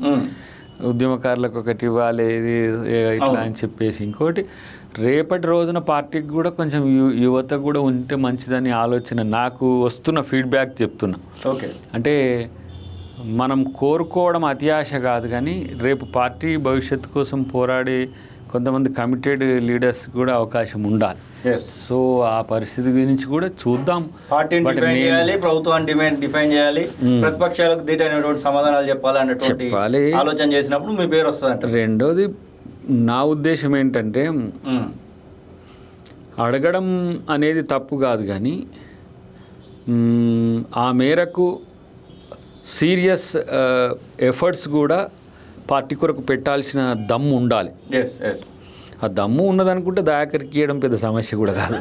[SPEAKER 2] ఉద్యమకారులకు ఒకటి ఇవ్వాలి ఇట్లా అని చెప్పేసి. ఇంకోటి రేపటి రోజున పార్టీకి కూడా కొంచెం యువత కూడా ఉంటే మంచిదని ఆలోచన, నాకు వస్తున్న ఫీడ్బ్యాక్ చెప్తున్నా. అంటే మనం కోరుకోవడం అత్యాశ కాదు, కానీ రేపు పార్టీ భవిష్యత్తు కోసం పోరాడే కొంతమంది కమిటెడ్ లీడర్స్ కూడా అవకాశం ఉండాలి.
[SPEAKER 1] ఎస్.
[SPEAKER 2] సో ఆ పరిస్థితి గురించి కూడా చూద్దాం.
[SPEAKER 1] పార్టీని డిఫైన్ చేయాలి, ప్రభుత్వాన్ని డిఫైన్ చేయాలి, ప్రతిపక్షాలకు దీటైనటువంటి సమాధానాలు చెప్పాలన్నటువంటి ఆలోచన చేసినప్పుడు మీ పేరు వస్తుంది.
[SPEAKER 2] రెండోది నా ఉద్దేశం ఏంటంటే అడగడం అనేది తప్పు కాదు, కానీ ఆ మేరకు సీరియస్ ఎఫర్ట్స్ కూడా పార్టీ కొరకు పెట్టాల్సిన దమ్ము ఉండాలి. ఆ దమ్ము ఉన్నదనుకుంటే దయాకర్కి ఇవ్వడం పెద్ద సమస్య కూడా కాదు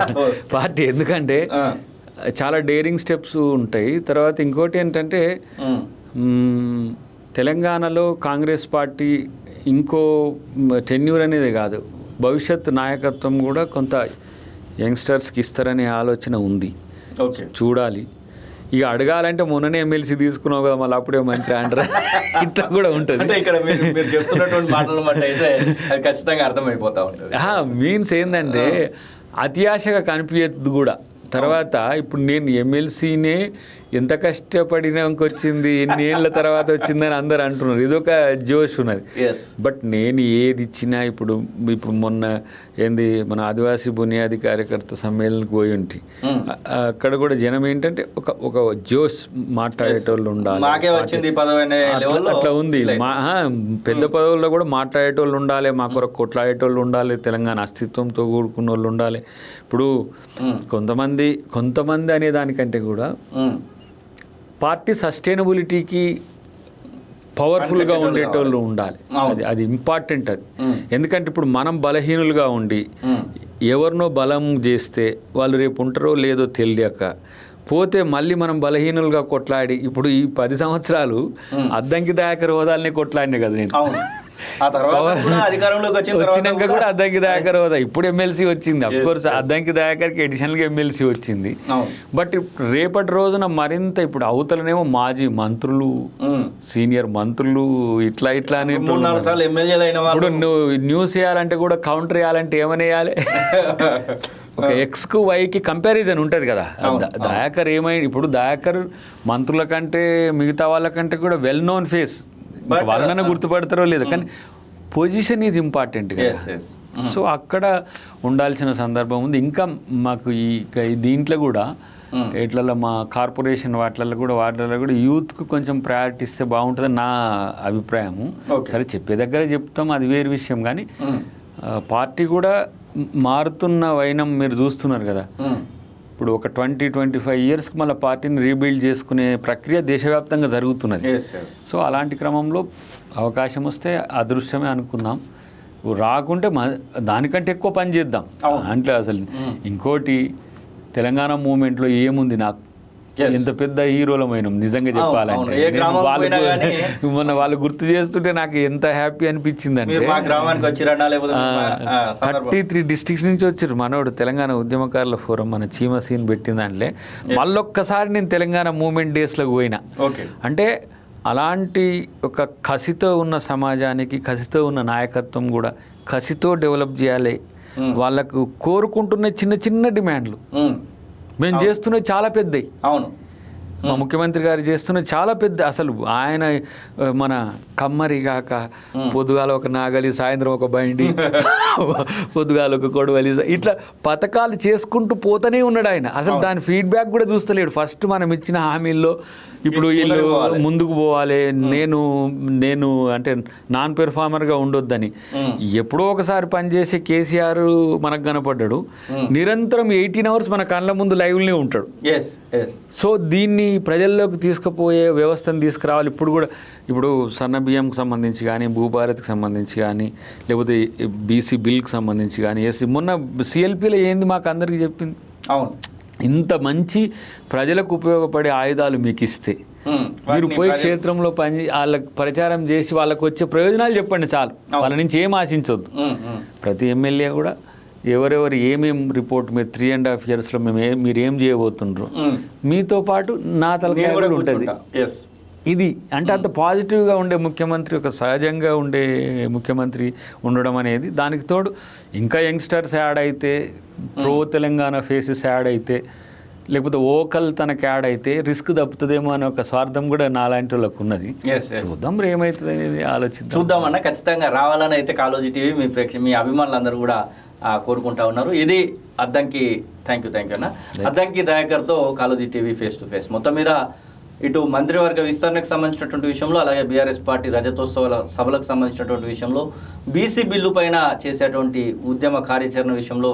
[SPEAKER 2] పార్టీ, ఎందుకంటే చాలా డేరింగ్ స్టెప్స్ ఉంటాయి. తర్వాత ఇంకోటి ఏంటంటే తెలంగాణలో కాంగ్రెస్ పార్టీ ఇంకో టెన్యూర్ అనేది కాదు, భవిష్యత్ నాయకత్వం కూడా కొంత యంగ్స్టర్స్కి ఇస్తారనే ఆలోచన ఉంది. చూడాలి. ఇక అడగాలంటే మొన్ననే ఎమ్మెల్సీ తీసుకున్నావు కదా, మళ్ళీ అప్పుడే మంత్రి అంటారా, ఇట్లా కూడా ఉంటుంది.
[SPEAKER 1] ఇక్కడ మీరు చెప్తున్నటువంటి మాటలు బట్టి అయితే అది ఖచ్చితంగా అర్థమైపోతా ఉంటుంది.
[SPEAKER 2] మీన్స్ ఏంటంటే అతి ఆశగా కనిపించదు కూడా. తర్వాత ఇప్పుడు నేను ఎమ్మెల్సీనే ఎంత కష్టపడినాక వచ్చింది, ఎన్ని ఏళ్ళ తర్వాత వచ్చిందని అందరు అంటున్నారు, ఇదొక జోష్ ఉన్నది. బట్ నేను ఏది ఇచ్చినా ఇప్పుడు మొన్న ఏంది మన ఆదివాసీ బునియాది కార్యకర్త సమ్మేళనకు పోయి ఉంటే అక్కడ కూడా జనం ఏంటంటే ఒక జోష్, మాట్లాడేటోళ్ళు ఉండాలి, అట్లా ఉంది. పెద్ద పదవుల్లో కూడా మాట్లాడేటోళ్ళు ఉండాలి, మా కొరకు కొట్లాడేటోళ్ళు ఉండాలి, తెలంగాణ అస్తిత్వంతో కూడుకున్న వాళ్ళు ఉండాలి. ఇప్పుడు కొంతమంది అనే దానికంటే కూడా పార్టీ సస్టైనబిలిటీకి పవర్ఫుల్గా ఉండేటోళ్ళు ఉండాలి. అది ఇంపార్టెంట్. అది ఎందుకంటే ఇప్పుడు మనం బలహీనులుగా ఉండి ఎవరినో బలం చేస్తే వాళ్ళు రేపు ఉంటారో లేదో తెలియక పోతే మళ్ళీ మనం బలహీనులుగా కొట్లాడి, ఇప్పుడు ఈ 10 సంవత్సరాలు అద్దంకి దయాకర్ హోదాలనే కొట్లాడినాయి కదా నేను. వచ్చినాక కూడా అద్దంకి దయాకర్ హోదా, ఇప్పుడు ఎమ్మెల్సీ వచ్చింది. అఫ్ కోర్స్ అద్దంకి దయాకర్కి అడిషనల్గా ఎమ్మెల్సీ వచ్చింది. బట్ రేపటి రోజున మరింత ఇప్పుడు అవతలనేమో మాజీ మంత్రులు, సీనియర్ మంత్రులు, ఇట్లా అని ఇప్పుడు నువ్వు న్యూస్ వేయాలంటే కూడా కౌంటర్ వేయాలంటే ఏమని వేయాలి? ఒక ఎక్స్కు వైకి కంపారిజన్ ఉంటుంది కదా. దయాకర్ ఏమైంది, ఇప్పుడు దయాకర్ మంత్రుల కంటే మిగతా వాళ్ళకంటే కూడా వెల్ నోన్ ఫేస్, వాళ్ళనే గుర్తుపడతారో లేదు, కానీ పొజిషన్ ఈజ్ ఇంపార్టెంట్ కదా. సో అక్కడ ఉండాల్సిన సందర్భం ఉంది. ఇంకా మాకు ఈ దీంట్లో కూడా ఇట్లలో మా కార్పొరేషన్ వాటిలలో కూడా యూత్కు కొంచెం ప్రయారిటీ ఇస్తే బాగుంటుందని నా అభిప్రాయము. సరే చెప్పే దగ్గర చెప్తాం, అది వేరు విషయం, కానీ పార్టీ కూడా మారుతున్న వైనం మీరు చూస్తున్నారు కదా. ఇప్పుడు ఒక 20-25 ఇయర్స్కి మళ్ళీ పార్టీని రీబిల్డ్ చేసుకునే ప్రక్రియ దేశవ్యాప్తంగా జరుగుతున్నది. సో అలాంటి క్రమంలో అవకాశం వస్తే అదృశ్యమే అనుకుందాం, రాకుంటే దానికంటే ఎక్కువ పని చేద్దాం. అంటే అసలు ఇంకోటి తెలంగాణ మూమెంట్లో ఏముంది, నాకు ఎంత పెద్ద హీరోలమైనాం నిజంగా చెప్పాలంటే. మొన్న వాళ్ళు గుర్తు చేస్తుంటే నాకు ఎంత హ్యాపీ అనిపించిందంటే 33 డిస్ట్రిక్ట్స్ నుంచి వచ్చారు మనోడు తెలంగాణ ఉద్యమకారుల ఫోరం, మన చీమ సీన్ పెట్టిందంటే మళ్ళొక్కసారి నేను తెలంగాణ మూమెంట్ డేస్లోకి పోయినా. అంటే అలాంటి ఒక కసితో ఉన్న సమాజానికి, కసితో ఉన్న నాయకత్వం కూడా కసితో డెవలప్ చేయాలి. వాళ్ళకు కోరుకుంటున్న చిన్న డిమాండ్లు మేము చేస్తున్నవి చాలా పెద్దవి. మా ముఖ్యమంత్రి గారు చేస్తున్నది చాలా పెద్ద. అసలు ఆయన మన కమ్మరి కాక పొద్దుగాల ఒక నాగలి, సాయంత్రం ఒక బండి, పొద్దుగాల ఒక కొడవలి, ఇట్లా పథకాలు చేసుకుంటూ పోతూనే ఉన్నాడు ఆయన. అసలు దాని ఫీడ్బ్యాక్ కూడా చూస్తలేడు. ఫస్ట్ మనం ఇచ్చిన హామీల్లో ఇప్పుడు వీళ్ళు ముందుకు పోవాలి, నేను అంటే నాన్ పెర్ఫార్మర్గా ఉండొద్దని ఎప్పుడో ఒకసారి పనిచేసే కేసీఆర్ మనకు కనపడ్డాడు. నిరంతరం 18 hours మన కళ్ళ ముందు లైవ్లోనే ఉంటాడు. సో దీన్ని ప్రజల్లోకి తీసుకుపోయే వ్యవస్థను తీసుకురావాలి. ఇప్పుడు సన్న బియ్యంకి సంబంధించి కానీ, భూభారత్కి సంబంధించి కానీ, లేకపోతే బీసీ బిల్కి సంబంధించి కానీ, మొన్న సిఎల్పిలో ఏంది మాకు అందరికీ చెప్పింది. ఇంత మంచి ప్రజలకు ఉపయోగపడే ఆయుధాలు మీకు ఇస్తే మీరు పోయి క్షేత్రంలో వాళ్ళకి ప్రచారం చేసి వాళ్ళకు వచ్చే ప్రయోజనాలు చెప్పండి చాలు, వాళ్ళ నుంచి ఏం ఆశించొద్దు. ప్రతి ఎమ్మెల్యే కూడా ఎవరెవరు ఏమేం రిపోర్ట్ మీరు 3.5 yearsలో మీరు ఏం చేయబోతుండ్రు, మీతో పాటు నా తలకాయ కూడా ఉంటుంది. ఇది అంటే అంత పాజిటివ్గా ఉండే ముఖ్యమంత్రి, ఒక సహజంగా ఉండే ముఖ్యమంత్రి ఉండడం అనేది, దానికి తోడు ఇంకా యంగ్స్టర్స్ యాడ్ అయితే, ప్రో తెలంగాణ ఫేసెస్ యాడ్ అయితే లేకపోతే ఓకల్ తనకి యాడ్ అయితే రిస్క్ తప్పుతుందేమో అనే ఒక స్వార్థం కూడా నాలాంటి వాళ్ళకు ఉన్నది. చూద్దాం మరి ఏమవుతుంది అనేది ఆలోచిద్దాం.
[SPEAKER 1] చూద్దామన్నా, ఖచ్చితంగా రావాలని అయితే కాలోజీ టీవీ మీ అభిమానులందరూ కూడా కోరుకుంటా ఉన్నారు. ఇది అద్దంకి. థ్యాంక్ యూ అన్న. అద్దంకి దయాకర్తో Kaloji TV face to face. మొత్తం మీద ఇటు మంత్రివర్గ విస్తరణకు సంబంధించినటువంటి విషయంలో, అలాగే బీఆర్ఎస్ పార్టీ రజతోత్సవాల సభలకు సంబంధించినటువంటి విషయంలో, బీసీ బిల్లు పైన చేసేటువంటి ఉద్యమ కార్యాచరణ విషయంలో,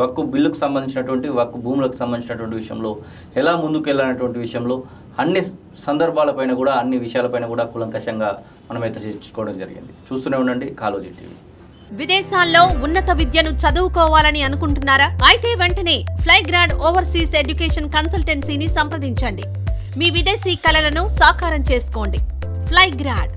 [SPEAKER 1] వక్కు బిల్లుకు సంబంధించినటువంటి వక్కు భూములకు సంబంధించినటువంటి విషయంలో ఎలా ముందుకు వెళ్ళినటువంటి విషయంలో అన్ని సందర్భాలపైన కూడా, అన్ని విషయాలపైన కూడా కూలంకషంగా మనమైతే చర్చించుకోవడం జరిగింది. చూస్తూనే ఉండండి కాలోజీ టీవీ.
[SPEAKER 3] విదేశాల్లో ఉన్నత విద్యను చదువుకోవాలని అనుకుంటున్నారా? అయితే వెంటనే ఫ్లైగ్రాడ్ ఓవర్సీస్ ఎడ్యుకేషన్ కన్సల్టెన్సీని సంప్రదించండి. మీ విదేశీ కలలను సాకారం చేసుకోండి. ఫ్లైగ్రాడ్.